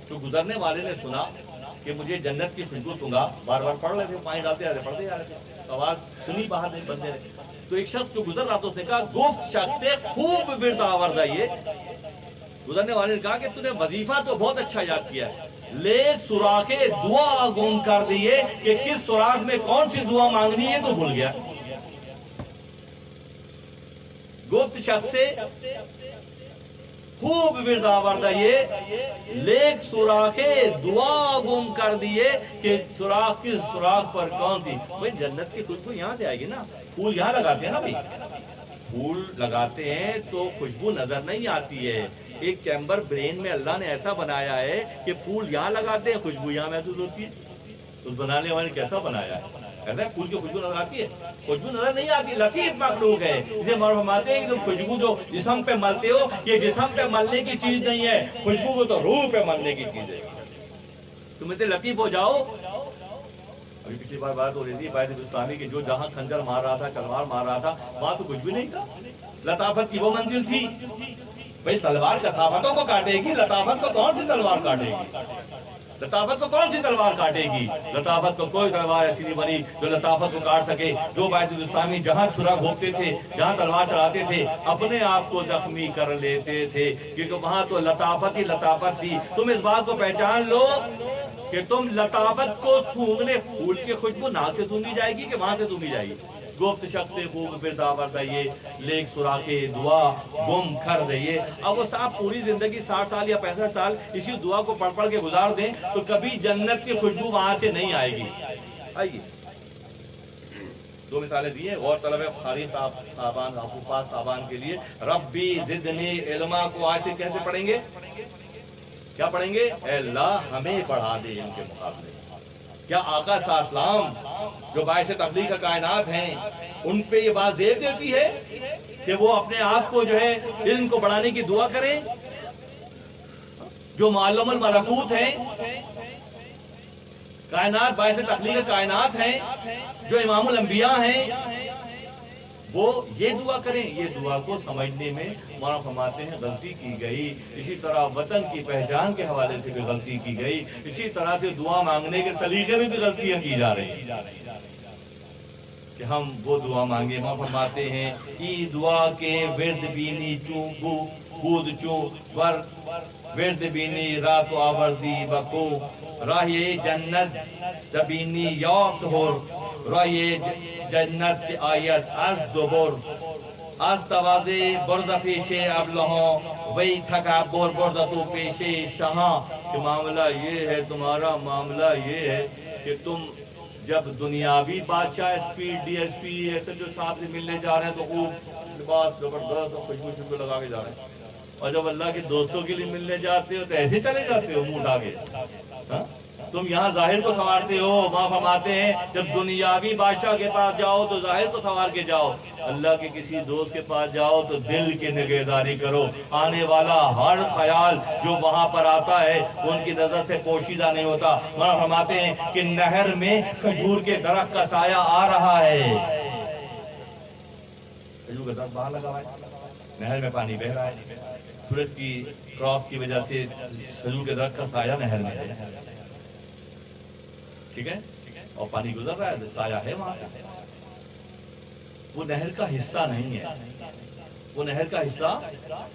B: तो गुजरने वाले ने सुना कि मुझे जन्नत की खुशबू सूंघा। बार बार पढ़ रहे थे, पानी डालते जा रहे, पढ़ते जा रहे थे, तो आवाज सुनी बाहर नहीं बंदे रहे। तो एक शख्स जो गुजर रहा था उसने कहा गुफ्त शख्स से खूब विरद आवर्दा, ये गुजरने वाले ने कहा कि तूने वजीफा तो बहुत अच्छा याद किया है, लेकिन सुराखे दुआ गुम कर दिए कि किस सुराख में कौन सी दुआ मांगनी है तो भूल गया। गुफ्त शख्स से खूब विरद आवर्दा, ये लेक सुराखे दुआ गुम कर दिए कि सुराख किस सुराख पर कौन थी। भाई जन्नत की खुशबू यहाँ से आएगी ना, फूल यहाँ लगाते हैं ना भाई, फूल लगाते हैं तो खुशबू नजर नहीं आती है। एक चैम्बर ब्रेन में अल्लाह ने ऐसा बनाया है कि फूल यहाँ लगाते हैं, खुशबू यहाँ महसूस होती है। तो बनाने वाले कैसा बनाया है, ऐसा फूल की खुशबू नजर आती है, खुशबू नजर नहीं आती, लतीफ मखलूक है। इसे फरमाते हैं कि तुम खुशबू जो जिस्म पे मलते हो, ये जिस्म पे मलने की चीज नहीं है, खुशबू को तो रूह पे मलने की चीज है। तुम इतने लतीफ हो जाओ। अभी पिछली बार बात हो रही थी बैत बुस्तामी की, जो जहां खंजर मार रहा था, तलवार मार रहा था, वहां तो कुछ भी नहीं था, लताफत की वो मंजिल थी। भाई तलवार कसाफतों को काटेगी, लताफत को कौन सी तलवार काटेगी, लताफत को कौन सी तलवार काटेगी। लताफत को कोई तलवार ऐसी नहीं बनी जो लताफत को काट सके। जो बैतुल इस्लामी जहां छुरा घोंपते थे, जहां तलवार चढ़ाते थे, अपने आप को जख्मी कर लेते थे, क्योंकि वहां तो लताफत ही लताफत थी। तुम इस बात को पहचान लो कि तुम लताफत को सूंघने, फूल की खुशबू नाक से सूंघी जाएगी कि वहां से सूंघी जाएगी। गुफ्त शख्स से खूब फिर ये लेक सुराखे दुआ गुम कर दिए। अब वो साहब पूरी जिंदगी 60 साल या 65 साल इसी दुआ को पढ़ पढ़ के गुजार दें तो कभी जन्नत की खुशबू वहां से नहीं आएगी। आइए दो मिसालें दी हैं और तलब खारी साहबान हाफुफाज साहबान के लिए। रब्बी जिदनी इल्मा को आज से कैसे पढ़ेंगे, क्या पढ़ेंगे, अल्लाह हमें पढ़ा दे इनके मुकाबले। क्या आका सलाम जो बायसे तब्लीग का कायनात हैं उन पे ये बात जेब देती है कि वो अपने आप को जो है इल्म को बढ़ाने की दुआ करें। जो मालूमुल मलकूत हैं, कायनात बायसे तब्लीग का कायनात हैं, जो इमामुल अंबिया हैं, वो ये दुआ करें। ये दुआ को समझने में मौलाना फरमाते हैं गलती की गई। इसी तरह वतन की पहचान के हवाले से भी गलती की गई। इसी तरह से दुआ मांगने के सलीके में भी गलतियां की जा रही हैं कि हम वो दुआ मांगे। मौलाना फरमाते हैं ई दुआ के विर्द बीनी चू बूद चू वर विर्द बीनी रात आवर्दी बको राहे जन्नत तबीनी यौत हो राहे जन्नत की आयत आज दोबोर आज तवाजे बर्दा पेशे अब लहो वही थका बोर बर्दा तो पेशे शहा। कि मामला ये है, तुम्हारा मामला ये है कि तुम जब दुनियावी बादशाह एसपी डीएसपी ऐसे जो साहब से मिलने जा रहे हैं तो खूब बात जबरदस्त खुशबू शुशबू लगा के जा रहे हैं, और जब अल्लाह के दोस्तों के लिए मिलने जाते हो तो ऐसे चले जाते हो मुंह उठा के। तुम यहाँ जाहिर को संवारते हो। वहाँ फरमाते हैं जब दुनियावी बादशाह के पास जाओ तो जाहिर को संवार के जाओ, अल्लाह के किसी दोस्त के पास जाओ तो दिल की निगहदारी करो। आने वाला हर ख्याल जो वहाँ पर आता है उनकी नजर से पोशीदा नहीं होता। वहाँ फरमाते हैं कि नहर में खजूर के दरख्त का साया आ रहा है, खजूर का दरख्त बाहर लगा हुआ है, नहर में पानी बह रहा है, सूरज की क्रॉस की वजह से खजूर के दरख्त का साया नहर में है, ठीक है, और पानी गुजर रहा है, साया है वहां का। वो नहर का हिस्सा नहीं है, वो नहर का हिस्सा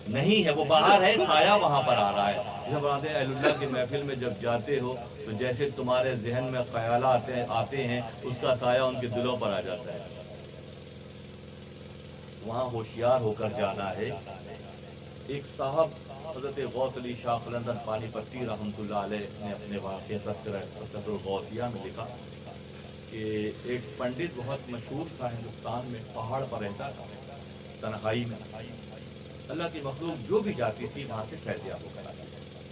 B: नहीं है, वो बाहर है, साया वहां पर आ रहा है। जब अल्लाह की महफिल में जब जाते हो तो जैसे तुम्हारे जहन में ख्याल आते हैं उसका साया उनके दिलों पर आ जाता है। वहां होशियार होकर जाना है। एक साहब हज़रत गौस अली शाह कलंदर पानीपत्ती रहमतुल्लाह अलैह ने अपने वाक़े तज़किरुल गौसिया में लिखा कि एक पंडित बहुत मशहूर था हिंदुस्तान में, पहाड़ पर रहता था तन्हाई में। अल्लाह की मखलूक जो भी जाती थी वहाँ से फैज़याब होकर आती।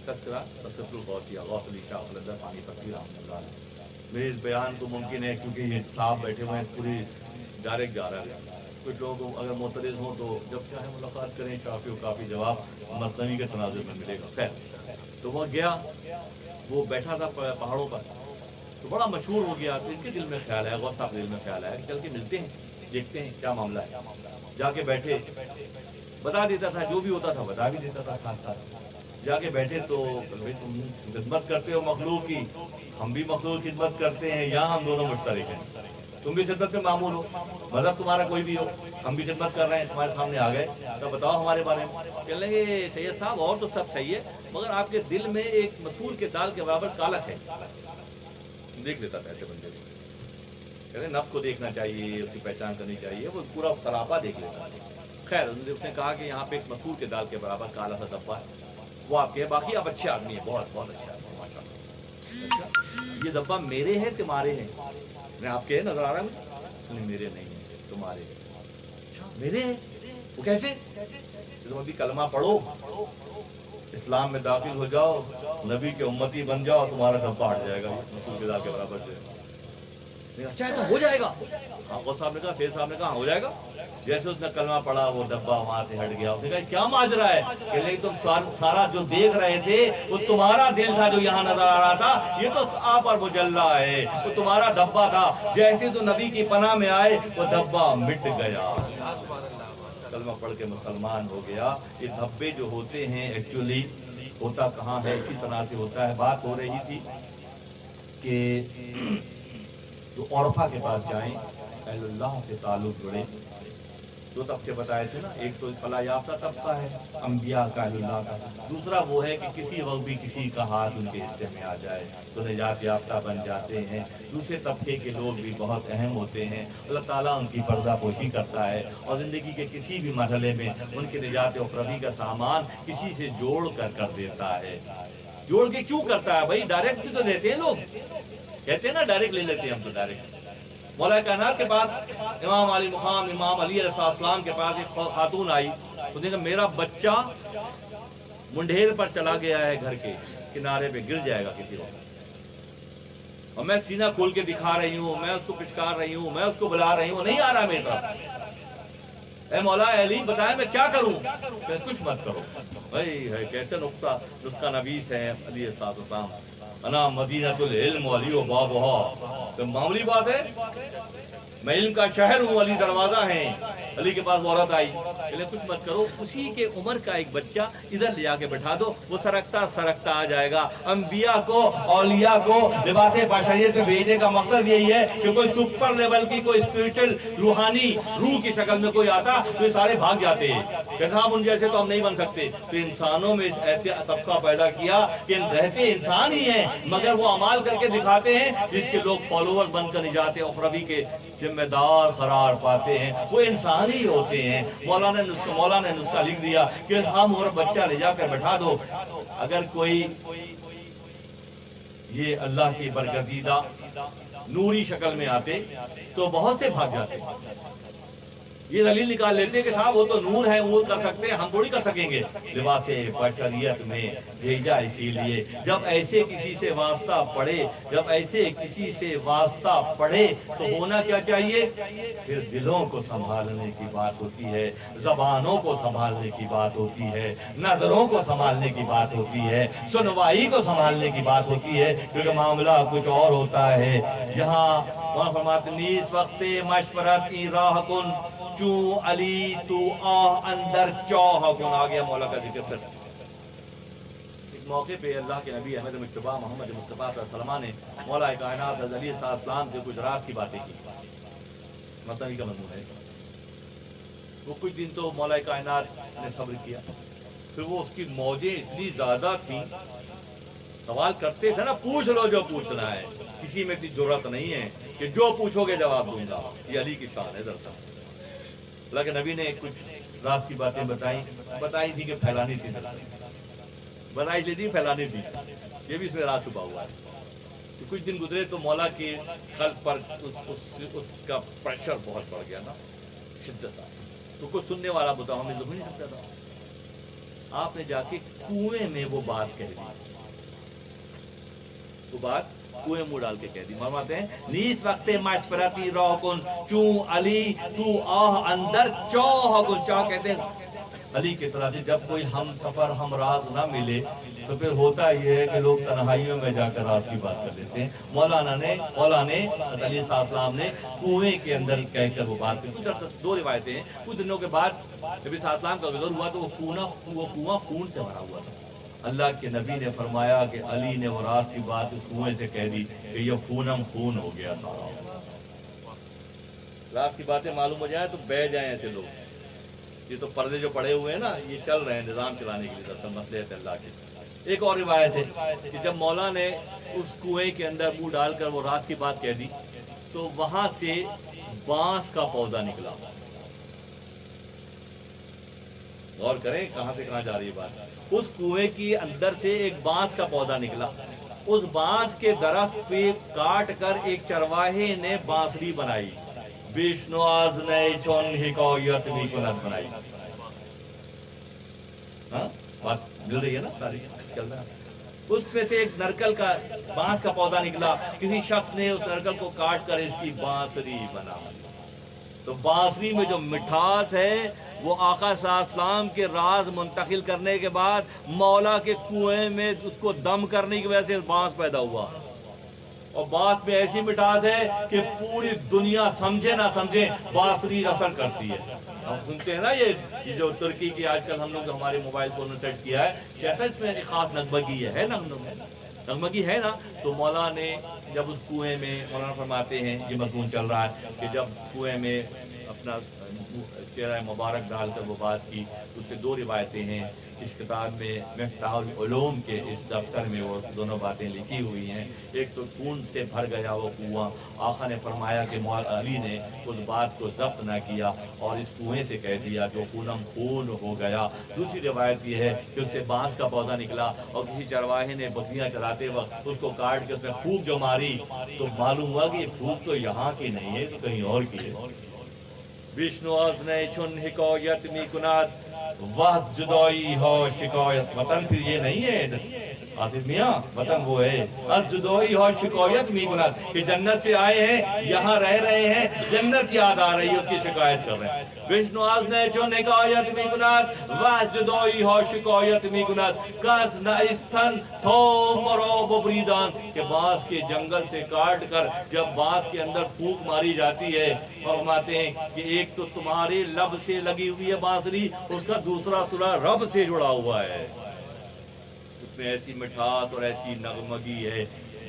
B: तज़किरुल गौसिया गौस अली शाह कलंदर पानीपत्ती रहमतुल्लाह अलैह। मेरे इस बयान को मुमकिन है क्योंकि ये साहब बैठे हुए हैं, पूरी डायरेक्ट जा रहा है, کچھ لوگ اگر معترض ہوں تو جب چاہیں ملاقات کریں، شافی و کافی جواب مثنوی کے تناظر میں ملے گا. خیر، تو وہ گیا، وہ بیٹھا تھا پہاڑوں پر، تو بڑا مشہور ہو گیا. تو ان کے دل میں خیال آیا، غوث صاحب کے دل میں خیال آیا کہ چل کے ملتے ہیں، دیکھتے ہیں کیا معاملہ ہے. جا کے بیٹھے، بتا دیتا تھا جو بھی ہوتا تھا، بتا بھی دیتا تھا ساتھ ساتھ. جا کے بیٹھے تو بھائی تم خدمت کرتے ہو مخلوق کی، ہم بھی مخلوق کی خدمت کرتے ہیں، یہاں ہم دونوں مشترک ہیں. تم بھی خدمت میں معمول ہو، مذہب تمہارا کوئی بھی ہو، ہم بھی خدمت کر رہے ہیں، تمہارے سامنے آ گئے، تو بتاؤ ہمارے بارے میں. کہنے لگے سید صاحب اور تو سب صحیح ہے، مگر آپ کے دل میں ایک مسور کے دال کے برابر کالک ہے. دیکھ لیتا تھا ایسے بندے کو. کہتے نفس کو دیکھنا چاہیے، اس کی پہچان کرنی چاہیے، وہ پورا سراپا دیکھ لیتا. خیر اس نے کہا کہ یہاں پہ ایک مسور کے دال کے برابر کالا سا ڈبہ ہے، وہ آپ کے. باقی آپ اچھے آدمی ہیں، بہت بہت اچھے آدمی ہیں ماشاء اللہ. اچھا، یہ ڈبہ میرے ہیں تمہارے ہیں؟ میں آپ کے نظر آ رہا ہے؟ نہیں میرے نہیں ہیں، تمہارے ہیں. اچھا میرے ہیں، وہ کیسے؟ تم ابھی کلمہ پڑھو، اسلام میں داخل ہو جاؤ، نبی کے امتی بن جاؤ، تمہارا ڈبہ ہٹ جائے گا مسور کے دال کے برابر جو ہے. اچھا ایسا ہو جائے گا؟ ہاں غوث صاحب نے کہا، سید صاحب نے کہا ہو جائے گا. جیسے اس نے کلمہ پڑھا وہ ڈبہ وہاں سے ہٹ گیا. اس نے کہا کیا ماجرا ہے؟ کہ لیکن تم سارا جو دیکھ رہے تھے وہ تمہارا دل تھا جو یہاں نظر آ رہا تھا، یہ تو آپ اور مجلہ ہے، وہ تمہارا ڈبہ تھا. جیسے تو نبی کی پناہ میں آئے وہ ڈبہ مٹ گیا، کلمہ پڑھ کے مسلمان ہو گیا. یہ دھبے جو ہوتے ہیں ایکچولی ہوتا کہاں ہے؟ اسی طرح سے ہوتا ہے. بات ہو رہی تھی کہ جو عرفہ کے پاس جائیں، اہل اللہ سے تعلق جڑے. دو طبقے بتائے تھے نا، ایک تو فلاح یافتہ طبقہ ہے انبیاء کا، اہل اللہ کا. دوسرا وہ ہے کہ کسی وقت بھی کسی کا ہاتھ ان کے حصے میں آ جائے تو نجات یافتہ بن جاتے ہیں. دوسرے طبقے کے لوگ بھی بہت اہم ہوتے ہیں، اللہ تعالیٰ ان کی پردہ پوشی کرتا ہے اور زندگی کے کسی بھی مرحلے میں ان کے نجات اخروی کا سامان کسی سے جوڑ کر دیتا ہے. جوڑ کے کیوں کرتا ہے بھائی؟ ڈائریکٹ بھی تو لیتے ہیں لوگ، کہتے ہیں نا ڈائریکٹ لے لیتے ہیں ہم تو ڈائریکٹ. مولا کائنات کے بعد امام علی مقام امام علی علیہ السلام کے پاس ایک خاتون آئی. تو دیکھا میرا بچہ منڈھیر پر چلا گیا ہے، گھر کے کنارے پہ گر جائے گا کسی وقت، اور میں سینہ کھول کے دکھا رہی ہوں، میں اس کو پچکار رہی ہوں، میں اس کو بلا رہی ہوں، نہیں آ رہا میری طرف. اے مولا علی بتائیں میں کیا کروں؟ کہ کچھ مت کرو. بھائی ہے کیسے نسخہ نویس ہے علی علیہ السلام. انا مدینۃ العلم علی و بابہا، تو معمولی بات ہے، میں علم کا شہر ہوں، علی دروازہ ہیں. علی کے پاس عورت آئی، کہ کچھ مت کرو، اسی کے عمر کا ایک بچہ ادھر لے جا کے بٹھا دو، وہ سرکتا سرکتا آ جائے گا. انبیاء کو اولیاء کو لباس بشریت میں بھیجنے کا مقصد یہی ہے کہ کوئی سپر لیول کی کوئی اسپریچل روحانی روح کی شکل میں کوئی آتا تو یہ سارے بھاگ جاتے ہیں کہ صاحب ان جیسے تو ہم نہیں بن سکتے. تو انسانوں میں ایسے طبقہ پیدا کیا کہ رہتے انسان ہی ہیں مگر وہ عمال کر کے دکھاتے ہیں جس کے لوگ فالوور بن کر نجات اخروی کے ذمہ دار قرار پاتے ہیں. وہ انسان ہی ہوتے ہیں. مولا نے نسخہ لکھ دیا کہ ہم اور بچہ لے جا کر بٹھا دو. اگر کوئی یہ اللہ کی برگزیدہ نوری شکل میں آتے تو بہت سے بھاگ جاتے. یہ دلیل نکال لیتے کہ صاحب وہ تو نور ہے، وہ کر سکتے ہیں، ہم تھوڑی کر سکیں گے. لباس بشریت میں بھیجا اسی لیے. جب ایسے کسی سے واسطہ پڑے، جب ایسے کسی سے واسطہ پڑے تو ہونا کیا چاہیے؟ پھر دلوں کو سنبھالنے کی بات ہوتی ہے، زبانوں کو سنبھالنے کی بات ہوتی ہے، نظروں کو سنبھالنے کی بات ہوتی ہے، سنوائی کو سنبھالنے کی بات ہوتی ہے، کیونکہ معاملہ کچھ اور ہوتا ہے. یہاں فرماتے نیس وقت مشورت ای راہ کن چوں علی تو آہ اندر چاہ کن. آ گیا مولا کا ذکر. پھر ایک موقع پہ اللہ کے نبی احمد مجتبیٰ محمد مصطفیٰ صلی اللہ علیہ وسلم نے مولا کائنات حضرت علی صلی اللہ علیہ وسلم سے کچھ راز کی باتیں کی. مطلب کا مضمون ہے وہ کچھ دن تو مولا کائنات نے صبر کیا. پھر وہ اس کی موجیں اتنی زیادہ تھیں، سوال کرتے تھے نا پوچھ لو جو پوچھنا ہے، کسی میں اتنی ضرورت نہیں ہے کہ جو پوچھو گے جواب دوں گا. یہ علی کی شان ہے. دراصل اللہ کے نبی نے کچھ راز کی باتیں بتائی تھی کہ پھیلانی تھی، بتائی تھی پھیلانی تھی. یہ بھی اس میں راز چھپا ہوا ہے. تو کچھ دن گزرے تو مولا کے قلب پر اس کا پریشر بہت بڑھ گیا نا، شدت آئی. تو کچھ سننے والا بتا ہمیں تو نہیں سکتا تھا. آپ نے جا کے کنویں میں وہ بات کہہ دی. وہ بات कुएं मुंह डाल के कह दी। फरमाते हैं नीस वक्त मशफरती रोकुन चू अली तू आह अंदर चौह गुन। चाह कहते हैं अली की तरह से जब कोई हम सफर हम राज ना मिले तो फिर होता ये है कि लोग तन्हाइयों में जाकर राज की बात कर लेते हैं। मौला ने अली सलाम ने कुएं के अंदर कहकर वो बात की। कुछ दो रिवायतें हैं। कुछ दिनों के बाद नबी सलाम का गुज़र हुआ तो वो कुआं खून से भरा हुआ था। अल्लाह के नबी ने फरमाया कि अली ने वो राज की बात उस कुएं से कह दी कि ये खूनम खून हो गया सारा। राज की बातें मालूम हो जाए तो बह जाए ऐसे लोग। ये तो पर्दे जो पड़े हुए हैं ना, ये चल रहे हैं निज़ाम चलाने के लिए, दरअसल मसले अल्लाह के। एक और रिवायत है कि जब मौला ने उस कुएं के अंदर मुंह डालकर वो राज की बात कह दी तो वहां से बांस का पौधा निकला। गौर करें कहां से कहां जा रही है बात। उस कुएं के अंदर से एक बांस का पौधा निकला। उस बांस के दरख्त पे काट कर एक चरवाहे ने बांसुरी बनाई। विष्णु आज नए चौन हिकायत भी कुनत बनाई। हाँ बात मिल रही है ना, सारी चल रहा है। उसमें से एक नरकल का बांस का पौधा निकला। किसी शख्स ने उस नरकल को काट कर इसकी बांसुरी बना। तो बांसुरी में जो मिठास है वो आका सल्लल्लाहु के राज मुंतकिल करने के बाद मौला के कुएं में उसको दम करने की वजह से बांस पैदा हुआ। और बांस में ऐसी मिठास है कि पूरी दुनिया समझे ना समझे बांसुरी असर करती है। हम सुनते हैं ना ये जो तुर्की की आजकल हम लोग हमारे मोबाइल फोन में सेट किया है, कैसा इसमें एक खास नगमगी है ना, हम लोग नगमगी है ना। तो मौला ने जब उस कुएं में, मौलाना फरमाते हैं ये मजमून चल रहा है कि जब कुएं में अपना चेहरा मुबारक डालकर वो बात की, उससे दो रिवायतें हैं इस किताब में मिफ्ताहुल उलूम के इस दफ्तर में वो दोनों बातें लिखी हुई हैं। एक तो खून से भर गया वो कुआं, आका ने फरमाया कि मौला अली ने उस बात को जब्त ना किया और इस कुएं से कह दिया कि खूनम खून हो गया। दूसरी रिवायत ये है कि उससे बांस का पौधा निकला और किसी चरवाहे ने बकरियां चलाते वक्त उसको काट के उसमें फूंक जो मारी तो मालूम हुआ कि ये फूंक तो यहाँ की नहीं है, तो कहीं और की है। विष्णु आज़ने चुन हिकायत मी कुनात वह जुदाई हो शिकायत। वतन फिर ये नहीं है आसिफ मियाँ, वतन वो है अब जुदाई हो शिकायत मी कुनात कि जन्नत से आए हैं, यहाँ रह रहे हैं, जन्नत याद आ रही है, उसकी शिकायत कर रहे हैं। विष्णु आज़ने चुन हिकायत मी कुनात वह जुदाई हो शिकायत मी कुनात कस नइस्तन थो मरो बबरीदान के बांस के जंगल से काट कर जब बांस के अंदर फूंक मारी जाती है, फरमाते हैं कि एक तो तुम्हारे लब से लगी हुई है बांसुरी, उसका दूसरा सुरा रब से जुड़ा हुआ है। उसमें ऐसी मिठास और ऐसी नगमगी है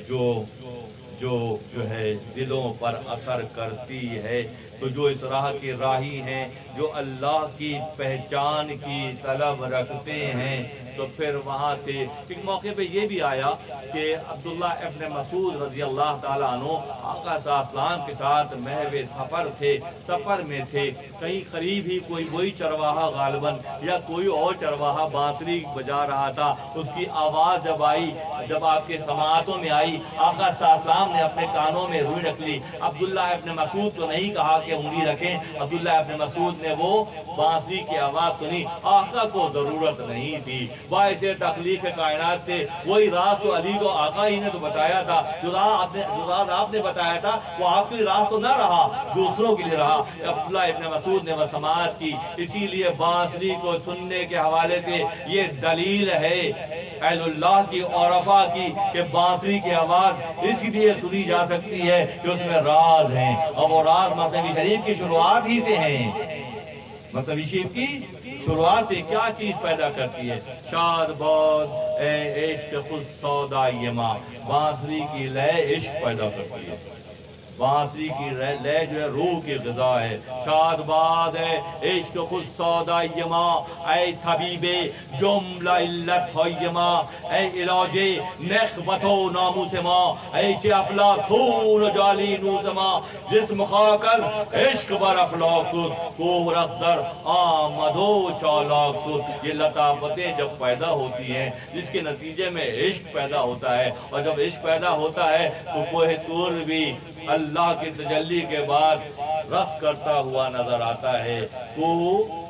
B: जो है दिलों पर असर करती है। तो जो इस राह के राही हैं, जो अल्लाह की पहचान की तलब रखते हैं, तो फिर वहाँ से एक मौके पे ये भी आया कि अब्दुल्ला इब्न मसूद रज़ी अल्लाह ताला अन्हु आका सल्लल्लाहु के साथ महवे सफ़र में थे। कहीं करीब ही कोई वही चरवाहा गालिबन या कोई और चरवाहा बांसुरी बजा रहा था। उसकी आवाज़ जब आई, जब आपके समातों में आई, आका सल्लल्लाहु ने अपने कानों में रुई रख ली। अब्दुल्ला इब्न मसूद को नहीं कहा कि उंगली रखें, अब्दुल्ला इब्न मसूद ने वो बांसुरी की आवाज़ सुनी। आका को ज़रूरत नहीं थी, वाइसे तख्लीक कायनात थे, वही रात तो अली को आका ही ने तो बताया था। जो रात आपने बताया था वो आपकी रात तो न रहा, दूसरों के लिए रहा। अब्दुल्ला इब्न मसूद ने वह समाअत की। इसीलिए बांसुरी को सुनने के हवाले से ये दलील है अहलुल्लाह की और अरफा की कि बांसुरी की आवाज़ इसलिए सुनी जा सकती है कि उसमें राज हैं, और वो राज मसनवी शरीफ की शुरुआत ही से हैं। मसनवी शरीफ की शुरुआत से क्या चीज पैदा करती है? शाद बाद इश्क खुद सौदा यमा, बांसुरी की लय इश्क पैदा करती है। बांसुरी की लय जो है रूह की ग़िज़ा है। शाद बाद है इश्क खुद सौदा यमा, ऐ तबीबे जुमला इल्लत होयमा, ऐ इलाजे नख़बतो नामुसमा, ऐ चे अफलातून जाली नूसमा, जिस्म खाकर इश्क बर अफलाकुत कोह रख्दर आमदो चालाक सुत। ये लताफतें जब पैदा होती हैं जिसके नतीजे में इश्क पैदा होता है, और जब इश्क पैदा होता है तो कोह तूर भी अल्लाह के तजल्ली के बाद रस करता हुआ नजर आता है।
A: को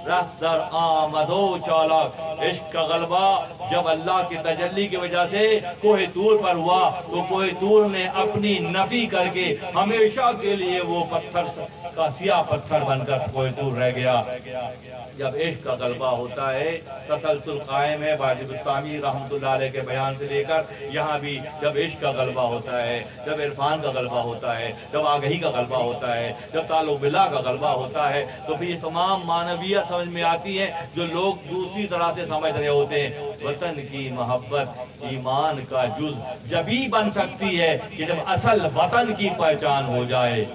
A: रफ्तार आमदो चालक। इश्क का गलबा जब अल्लाह की तजल्ली की वजह से कोहे तूर पर हुआ तो कोहे तूर ने अपनी नफी करके हमेशा के लिए वो पत्थर का सियाह पत्थर बनकर कोहे तूर रह गया। जब इश्क का गलबा होता है तसलसल कायम है वाजिब बुस्तामी रहमतुल्लाह अलैह के बयान से लेकर यहाँ भी। जब इश्क का गलबा होता है, जब इरफान का गलबा होता है, जब आगही का गलबा होता है, जब ताल्लुक बिल्लाह का गलबा होता है, तो फिर ये तमाम मानवियत समझ में आती है जो लोग दूसरी तरह से समझ रहे होते हैं। वतन की मोहब्बत ईमान का जुज जभी बन सकती है कि जब असल वतन की पहचान हो जाए,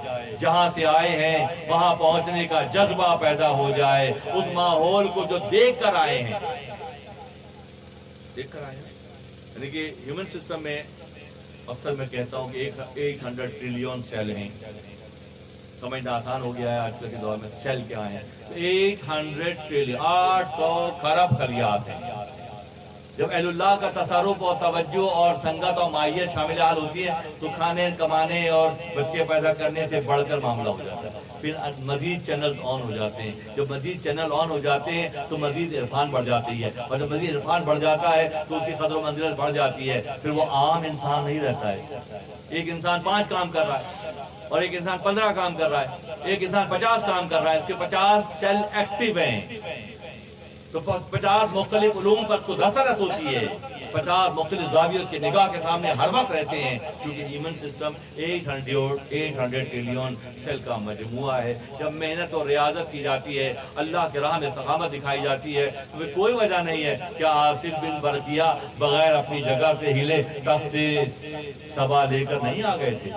A: जहाँ से आए हैं वहाँ पहुँचने का जज्बा पैदा हो जाए, उस माहौल को जो देख कर आए हैं, यानी कि ह्यूमन सिस्टम में अक्सर मैं कहता हूँ कि 800 ट्रिलियन सेल हैं। समझना आसान हो गया है आजकल के दौर में सेल क्या है। 800 ट्रिलियन 800 खरब खलियात हैं। जब अल्लाह का तसरुफ और तवज्जो और संगत और माहियत शामिल हाल होती है तो खाने कमाने और बच्चे पैदा करने से बढ़कर मामला हो जाता है। फिर मजीद चैनल ऑन हो जाते हैं। जब मजीद चैनल ऑन हो जाते हैं तो मजीद इरफान बढ़ जाती है, और जब मजीद इरफान बढ़ जाता है तो उसकी कदर व मंजिलत बढ़ जाती है। फिर वो आम इंसान नहीं रहता है। एक इंसान 5 काम कर रहा है और एक इंसान 15 काम कर रहा है, एक इंसान 50 काम कर रहा है, उसके 50 सेल एक्टिव हैं, तो 50 मुख्तलिफ उलूम पर कुछ रसरत होती है। 50 मुख्तलिफ ज़ावियों के निगाह के सामने हर वक्त रहते हैं, क्योंकि ह्यूमन सिस्टम 800 ट्रिलियन सेल का मजमुआ है। जब मेहनत और रियाजत की जाती है, अल्लाह के राह में इस्तकामत दिखाई जाती है, तो कोई वजह नहीं है क्या आसिफ बिन बरकिया बगैर अपनी जगह से हिले तख्ते सबा लेकर नहीं आ गए थे।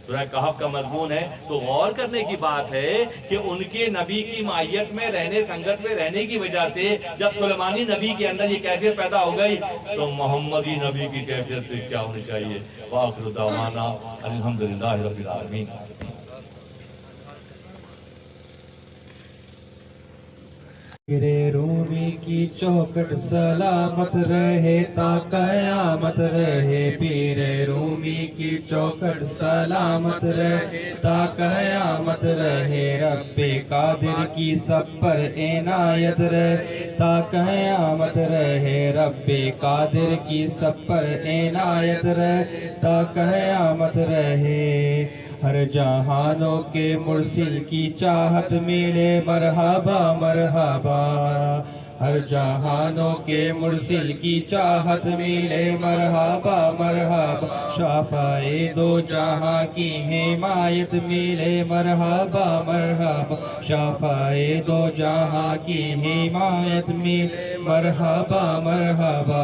A: सूरह कहफ का मजमून है। तो गौर करने की बात है कि उनके नबी की माहियत में रहने, संगत में रहने की वजह से जब सुलेमानी नबी के अंदर ये कैफियत पैदा हो गई तो मोहम्मदी नबी की कैफियत से क्या होनी चाहिए। वाखिर दावाना अल्हम्दुलिल्लाहि रब्बिल आलमीन।
C: गिरे रूमी की चौखट सलामत रहे ता कयामत रहे। पीरे रूमी की चौखट सलामत रहे ता कयामत रहे। रब्बे कादिर की सब पर इनायत रहे ता कयामत रहे। रब्बे कादिर की सब पर इनायत रहे ता कयामत रहे। हर जहानों के मुर्सिल की चाहत मिले मरहबा मरहबा। हर जहानों के मुर्सिल की चाहत मिले मरहबा मरहबा। शाफाए दो जहां की हिमायत मिले मरहबा मरहबा। शाफाए दो जहां की हिमायत मिले मरहबा मरहबा।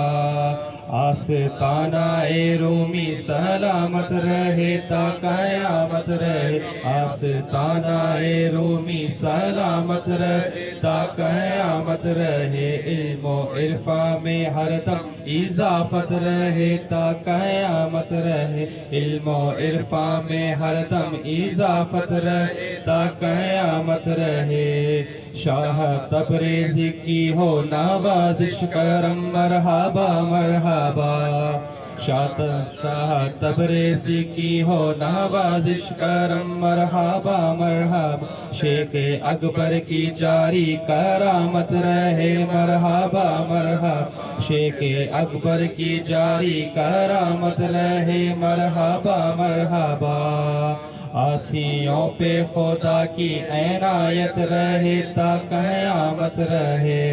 C: आस्ताना ए रूमी सलामत रहे ता कयामत रहे। आस्ताना ए रूमी सलामत रहे ता कयामत रहे। इल्मो इरफा में हरदम इजाफत रहे ता कयामत रहे। इल्मो इरफा में हरदम इजाफत रहे ता कयामत रहे। शाह तबरेज़ी की हो नवाज़िश करम मरहबा मरहबा। शाह तबरेज़ी की हो नवाज़िश करम मरहबा मरहबा। शेख अकबर की जारी करामत रहे मरहबा मरहबा। शेख अकबर की जारी करामत रहे मरहबा मरहबा। आसियों पे खुदा की इनायत रहे ता कयामत रहे।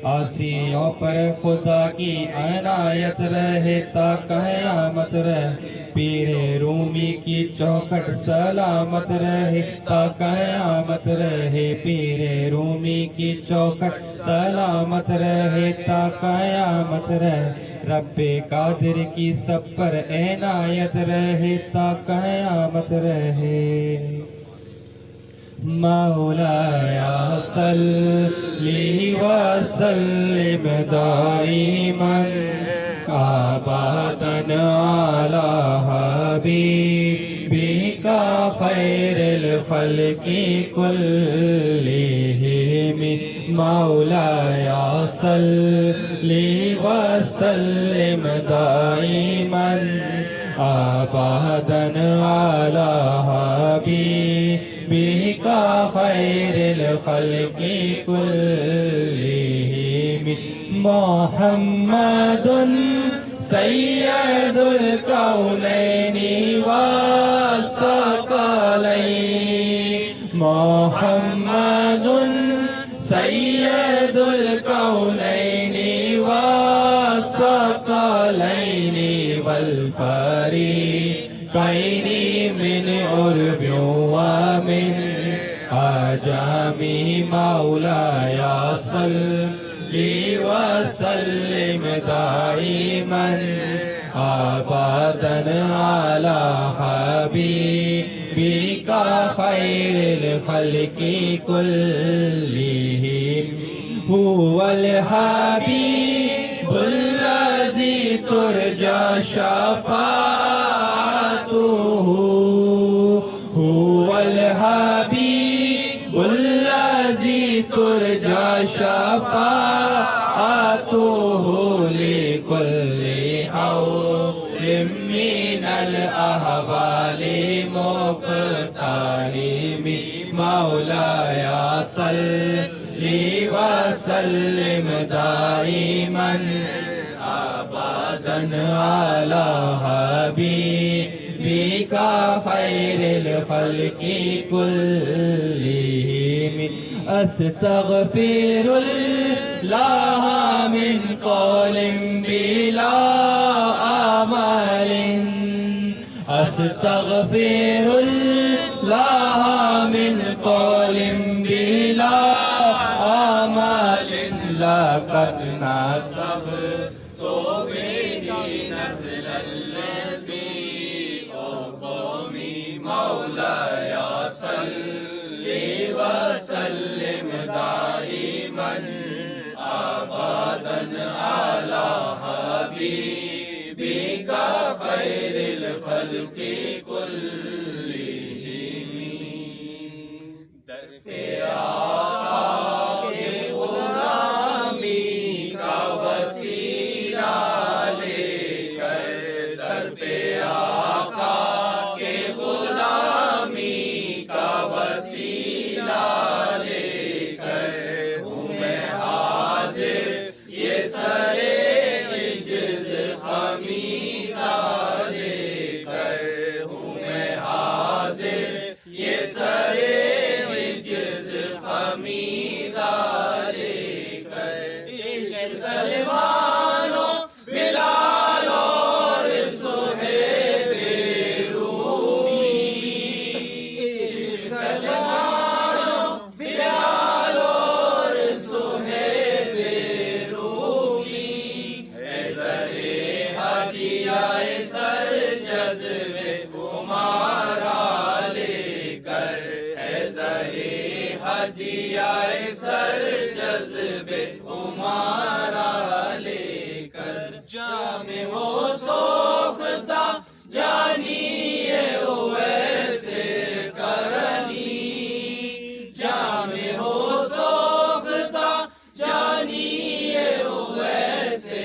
C: आसियों पर खुदा की इनायत रहे ता कयामत रहे। पीरे रूमी की चौखट सलामत रहे ता कयामत रहे। पीरे रूमी की चौखट सलामत रहे ता कयामत रहे। रब्बे कादिर की सब पर इनायत रहे ता कयामत रहे। मौलाया सल्ली व सल्लिम दाइमन अबदन अला हबीबिका खैरिल खल्क़ि कुल्लिहिम। मौलाया सल्ली व सल्लिम दाइमन अबदन अला हबीबिका بك خير الخلق كلهم محمد سيد الكونين والثقلين محمد سيد الكونين والثقلين والفريقين من عرب ومن عجم مولاي صل وسلم دائما ابدا على حبيبك خير الخلق كلهم هو الحبيب الذي ترجى شفاعته هو الحبيب الذي ترجى شفاعته لكل حول من الأهوال مقتحم مولاي صل وسلم دائما أبدا على حبيبك خير الخلق كلهم أستغفر الله من قول بلا عمل أستغفر الله من قول بلا عمل لقد نسبت به نسل الذي أقومي مولاي صل وسلم دائما أبدا على حبيبك خير الخلق كلهم در پہ آقا کے غلامی کا وسیلہ لے کر در پہ آقا کے غلامی کا وسیلہ لے کر ہوں میں حاضر یہ سرے عجز خمیدہ لے کر ہوں میں حاضر یہ سرے عجز خمیدہ لے کر عشق سلمان و بلال اور صہیب رومی عشق سلمان و بلال اور صہیب رومی ہے زرے ہدیہ سر جذبے ہمارا لے کر ہے زرے ہدیہ سر جذبے ہمارا لے کر جام وہ سوختہ جانیے ویسے کرنی جام ہو سوختہ جانیے ویسے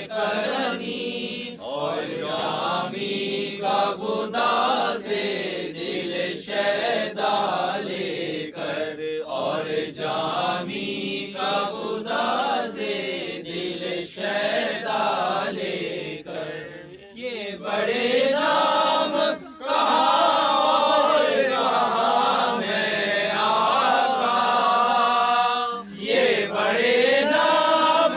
C: کرنی اور جامی کا گداز دل شیدا لے کر اور جامی کا گداز دل شیدا لے کر یہ بڑے نام کہاں اور کہاں میں آقا یہ بڑے نام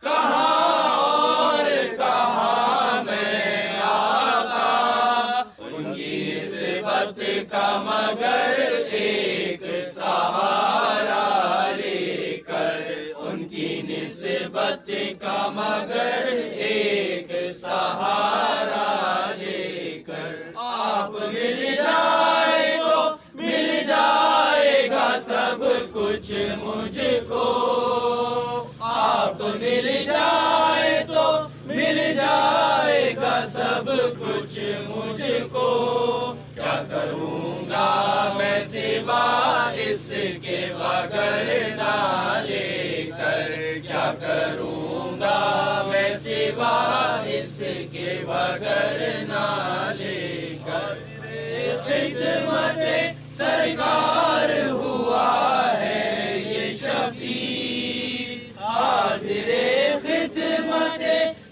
C: کہاں اور کہاں میں آقا ان کی نسبت کا مگر ایک سہارا لے کر ان کی نسبت کا مگر ایک سہارا لے کر آپ مل جائے تو مل جائے گا سب کچھ مجھ کو آپ مل جائے تو مل جائے گا سب کچھ مجھ کو کیا کروں گا میں سوا اس کے بغیر نہ لے کر کیا کروں گا میں سوا اس کے بغیر نہ لے کر خدمت सरकार हुआ है ये शफीक, हाजिर खिदमत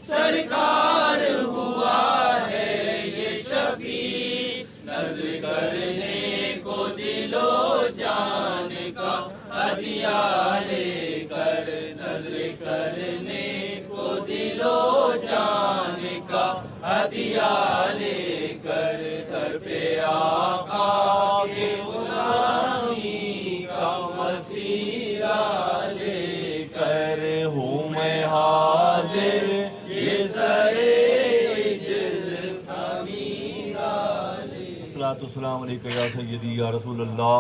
C: सरकार हुआ है ये शफीक, नज़्र करने को दिलो जान का हदिया लेकर, नज़्र करने को दिलो जान का हदिया लेकर, दर पे आका के गुलामी का वसीला लेकर, हूँ मैं हाजिर ये सरे इज्ज़त हमीदा लेकर।
A: अस्सलाम अलैका या सय्यदी या रसूल अल्लाह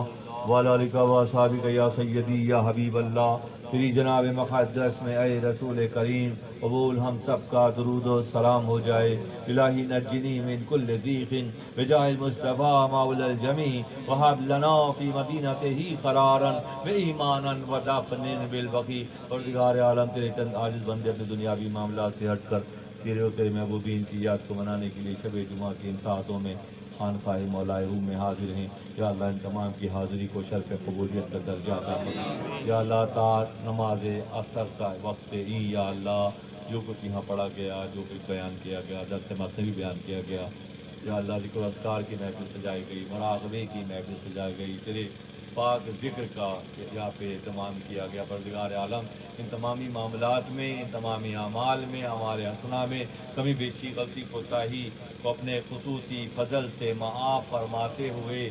A: व अला आलिका व असहाबिका या सय्यदी या हबीब अल्लाह। तेरी जनाब मुक़द्दस में ऐ रसूल करीम कबूल हम सब का दुरूद व सलाम हो जाए। इलाही नज्जिनी मिन कुल्लि ज़ीक़िन बिजाहिल मुस्तफ़ा मौलल जमी वहब लना फ़ी मदीनतिही क़रारन व ईमानन व दफ़्नन बिल बक़ी। परवरदिगार आलम तेरे चंद आजिज़ बंदे अपने दुनियावी मामलात से हट कर तेरे और तेरे महबूबीन की याद को मनाने के लिए शब जुमा की इन सातों में खानकाए मौलाए रूम में हाजिर हैं। या अल्लाह इन तमाम की हाज़िरी को शर्फ़ कबूलियत का दर्जा अता फरमा। या अल्लाह नमाज असर का वक्त ही या अल्लाह जो कुछ यहाँ पढ़ा गया, जो कुछ बयान किया गया, दर्स मतनवी बयान किया गया, या अल्लाह ज़िक्र अस्कार की महफिल सजाई गई, मुराक़बे की महफिल सजाई गई, तेरे पाक ज़िक्र का यहाँ पे तमाम किया गया। परवरदिगार आलम इन तमामी मामलात में, इन तमामी अमाल में, हमारे हसना में कमी बेशी गलती कोताही को अपने खुसूसी फजल से माफ़ फरमाते हुए,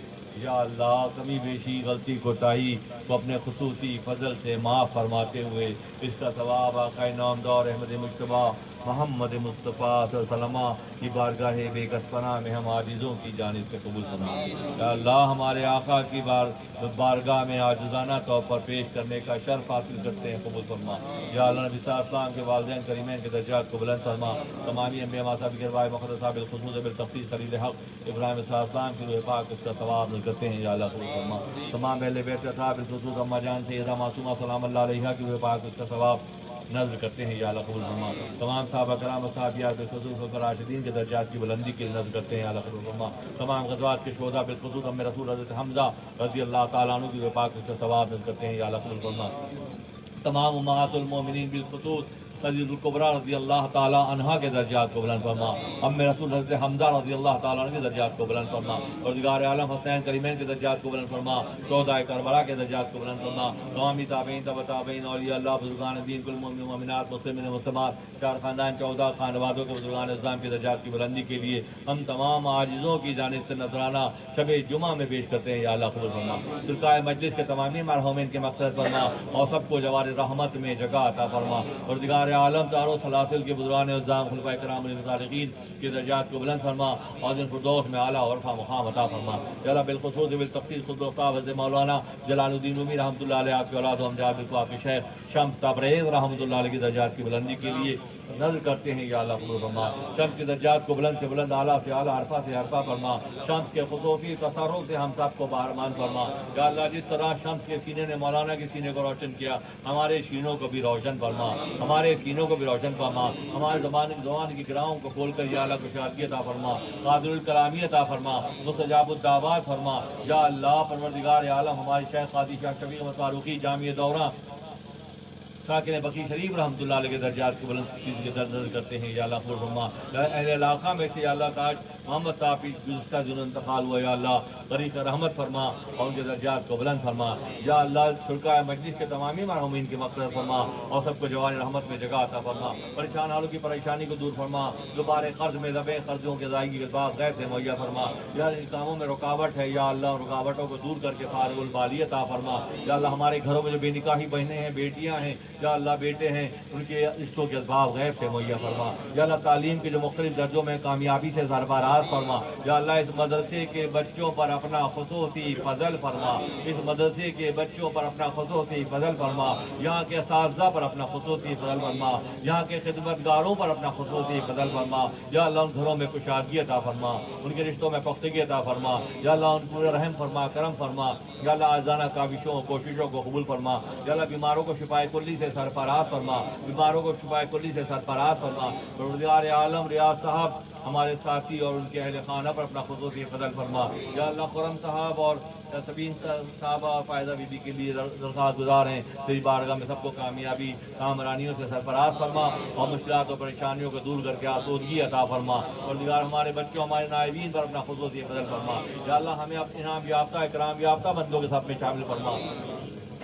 A: या अल्लाह कमी बेशी गलती कोताही को अपने खुसूसी फजल से माफ़ फरमाते हुए इसका सवाब आक़ाए नामदार अहमद मुज्तबा मोहम्मद मुस्तफ़ा सल्लल्लाहु की बारगाह बेकसपना में हम आजिज़ों की जानिब से कबूल फरमा। या अल्लाह हमारे आका की बारगाह में आजिज़ाना तौर पर पेश करने का शर्फ हासिल करते हैं, कबूल फरमा। या अल्लाह नबी सल्लल्लाहु के वालिदैन करीमैन के दर्जात को बुलंद फरमा। तमामी अंबिया मासा बिरवाए मुक़द्दसा बिलख़ुसूस बिलतख़सीस खलील हक़ इब्राहीम सल्लल्लाहु की रूह पाक उसका सवाब नज़र करते हैं। या अल्लाह कबूल फरमा। तमाम अहले बैत असहाब बिलख़ुसूस अम्मा जान सैयदा मासूमा सलामुल्लाह अलैहा की रूह पाक उसका सवाब नज़र करते हैं। या अल्लाह कबूल फरमा। तमाम सहाबा कराम सहाबियात बिलख़ुसूस राशिदीन के दर्जात की बुलंदी के नज़र करते हैं। या अल्लाह कबूल फरमा। तमाम ग़ज़वात के शोहदा बिलख़ुसूस अम्मे रसूल हज़रत हमज़ा रज़ी अल्लाह तआला अन्हु की पाक उसका सवाब नज़र करते हैं। या अल्लाह कबूल फरमा। तमाम उम्महातुल मोमिनीन बिलख़ुसूस खदीजतुल कुबरा रज़ी अल्लाह ताला अन्हा के दर्जात को बुलंद फरमा। अम्मे रसूल हज़रत हमज़ा रज़ी अल्लाह ताला अन्हु के दर्जात को बुलंद फरमा। परवरदिगार आलम हसनैन करीमैन के दर्जात को बुलंद फरमा। शोहदाए करबला के दर्जात को बुलंद फरमा। तमामी ताबईन तबा ताबईन औलिया अल्लाह बुज़ुर्गान दीन कुल मोमिन मोमिनात मुस्लिमीन मुस्लिमात चार ख़ानदान 14 खानवादों के बुज़ुर्गान इस्लाम की दर्जात की बुलंदी के लिए हम तमाम आजिज़ों की जानिब से नजराना शब जुमा में पेश करते हैं। या अल्लाह कबूल फरमा। तुल्काए मजलिस के तमामी मरहूमीन के मक़सद फरमा और सबको जवार रहमत में जगह अता फरमा। परवरदिगार आलम चारों सलासिल के बुज़ुर्गान इज़्ज़ाम खुलफ़ाए किराम सालिहीन के दर्जात को बुलंद फरमा और इन फिरदौस में आला और मुक़ाम अता फरमा। या अल्लाह बिलख़ुसूस बिलतख़सीस खुद हज़रत मौलाना जलालुद्दीन रूमी रहमतुल्लाह अलैह आपके औलाद हमजाद बिलक़ाफ़ी शेख शम्स तबरेज़ रहमतुल्लाह अलैह की दर्जात की बुलंदी के लिए नज़र करते हैं। या अल्लाह कबूल फरमा। शम्स की दर्जात को बुलंद से बुलंद, आला से आला, अरफा से अरफा फरमा। शम्स के खुसूसी तसर्रुफ़ से हम सबको बारमान फरमा। या अल्लाह जिस तरह शम्स के सीने ने मौलाना के सीने को रोशन किया, हमारे सीनों को भी रोशन फरमा, हमारे सीनों को भी रोशन फरमा। हमारे ज़बान की गिराहों को खोल कर या अल्लाह कुशादगी अता फरमा, क़ादिरुल कलामी अता फरमा, मुस्तजाबुद दावात फरमा। या अल्लाह परवरदिगार आलम हमारे शेख क़ादी शाह शफ़ीक़ अहमद फ़ारूक़ी जामिया दौरा साकिन बकी शरीफ रहमतुल्लाह अलैह के दर्जात को बुलंद के नज़र करते हैं। या अल्लाह कबूल फरमा। अहले इलाक़ा में से या अल्लाह ताज मोहम्मद साहब की गुज़िश्ता जुन इंतकाल हुआ, या अल्लाह तरीक़ रहमत फरमा और उनके दर्जात को बुलंद फरमा। या अल्लाह शुरकाए मजलिस के तमामी मरहूमीन की मग़फ़िरत फरमा और सबको जवान रहमत में जगह अता फरमा। परेशान हालों की परेशानी को दूर फरमा। दोबारा क़र्ज़ में दबे क़र्ज़ों के अदायगी के बाद गैर से मुहैया फरमा। या इन कामों में रुकावट है, या अल्लाह रुकावटों को दूर करके फ़ारिग़ुल बाली अता फरमा। या अल्लाह हमारे घरों में जो बेनिकाही बहनें हैं, बेटियाँ हैं, या अल्लाह बेटे हैं, उनके रिश्तों के असबाब गैब से मुहैया फरमा। या अल्लाह तालीम के जो मुख्तलिफ दर्जों में कामयाबी से सरफराज फरमा। या अल्लाह इस मदरसे के बच्चों पर अपना खुसूसी फजल फरमा, इस मदरसे के बच्चों पर अपना खुसूसी फजल फरमा, यहाँ के असातिज़ा पर अपना खुसूसी फजल फरमा, यहाँ के खिदमतगारों पर अपना खुसूसी फजल फरमा। या अल्लाह उन घरों में कुशादगी अता फरमा, उनके रिश्तों में पुख्तगी अता फरमा। या अल्लाह उन पूरे रहम फरमा, करम फरमा। या अल्लाह आज़ाना काविशों कोशिशों को कबूल फरमा। या अल्लाह बीमारों को शिफाए कुल्ली से सरफराज फरमा, बीमारों को शिफाए कुल्ली से सरफराज फरमा। परवरदिगार आलम रियाज साहब हमारे साथी और उनके अहले खाना पर अपना खुसूसी फजल फरमा। या अल्लाह खुरम साहब और سبین صحابہ اور فائدہ بی بی کے لیے درخواست گزار ہیں، تیری بارگاہ میں سب کو کامیابی کامرانیوں سے سرفراز فرما اور مشکلات اور پریشانیوں کو دور کر کے آسودگی عطا فرما، اور دیگر ہمارے بچوں ہمارے نائبین پر اپنا خصوصی فضل فرما، یا اللہ ہمیں اپنے انعام یافتہ اکرام یافتہ بندوں کے سب میں شامل فرما،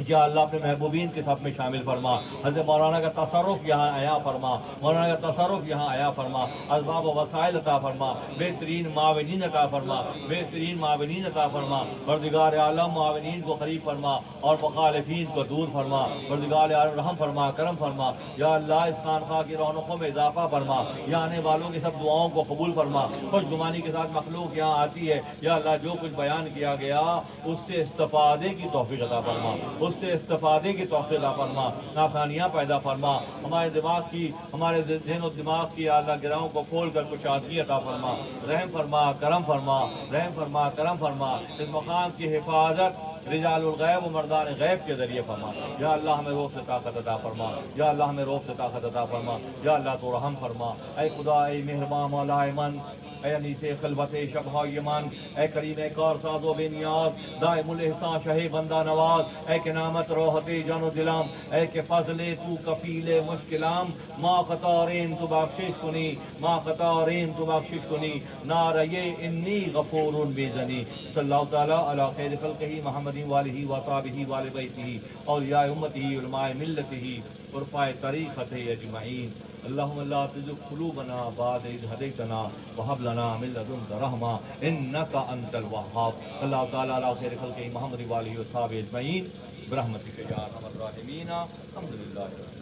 A: یا اللہ اپنے محبوبین کے سب میں شامل فرما، حضرت مولانا کا تصرف یہاں عیا فرما، مولانا کا تصرف یہاں عیا فرما، اسباب و وسائل عطا فرما، بہترین معاونین عطا فرما، بہترین معاونین عطا فرما، پروردگار عالم معاونین کو قریب فرما اور مخالفین کو دور فرما، پروردگار عالم رحم فرما کرم فرما، یا اللہ اس خانقاہ کی رونقوں میں اضافہ فرما، یہاں آنے والوں کی سب دعاؤں کو قبول فرما، خوش گمانی کے ساتھ مخلوق یہاں آتی ہے، یا اللہ جو کچھ بیان کیا گیا اس سے استفادے کی توفیق عطا فرما، اس سے استفادے کی توفیق عطا فرما، آسانیاں پیدا فرما، ہمارے ذہن و دماغ کی اعلیٰ گراہوں کو کھول کر کشادگی عطا فرما، رحم فرما کرم فرما، رحم فرما کرم فرما، اس مقام کی حفاظت رجال الغیب و مردان غیب کے ذریعے فرما، یا اللہ ہمیں روح سے طاقت عطا فرما، یا اللہ ہمیں روح سے طاقت عطا فرما، یا اللہ تو رحم فرما، اے خدا اے مہربان مولا من، اے انیس خلوت شب یمان، اے کریم کار ساز و بے نیاز، دائم الاحسان شہ بندہ نواز، اے کہ نعمت روحت جان و دلام، اے کہ فضل تو کفیل مشکلام، ما خطارین تو بخشش کنی، ما خطارین تو بخشش کنی، نارے انی غفور بیزنی، صلی اللہ تعالیٰ علی خیر خلقہ محمد والہ وصحبہ وآل بیتہ اولیاء امتہ علماء ملتہ عرفاء طریقتہ اجمعین، اللہم لا تزغ قلوبنا بعد اذ ہدیتنا وہب لنا من لدنک رحمہ انک انت الوہاب، اللہ تعالیٰ علی خیر خلقہ محمد والہ وصحبہ اجمعین برحمتک یا ارحم الراحمین، الحمدللہ۔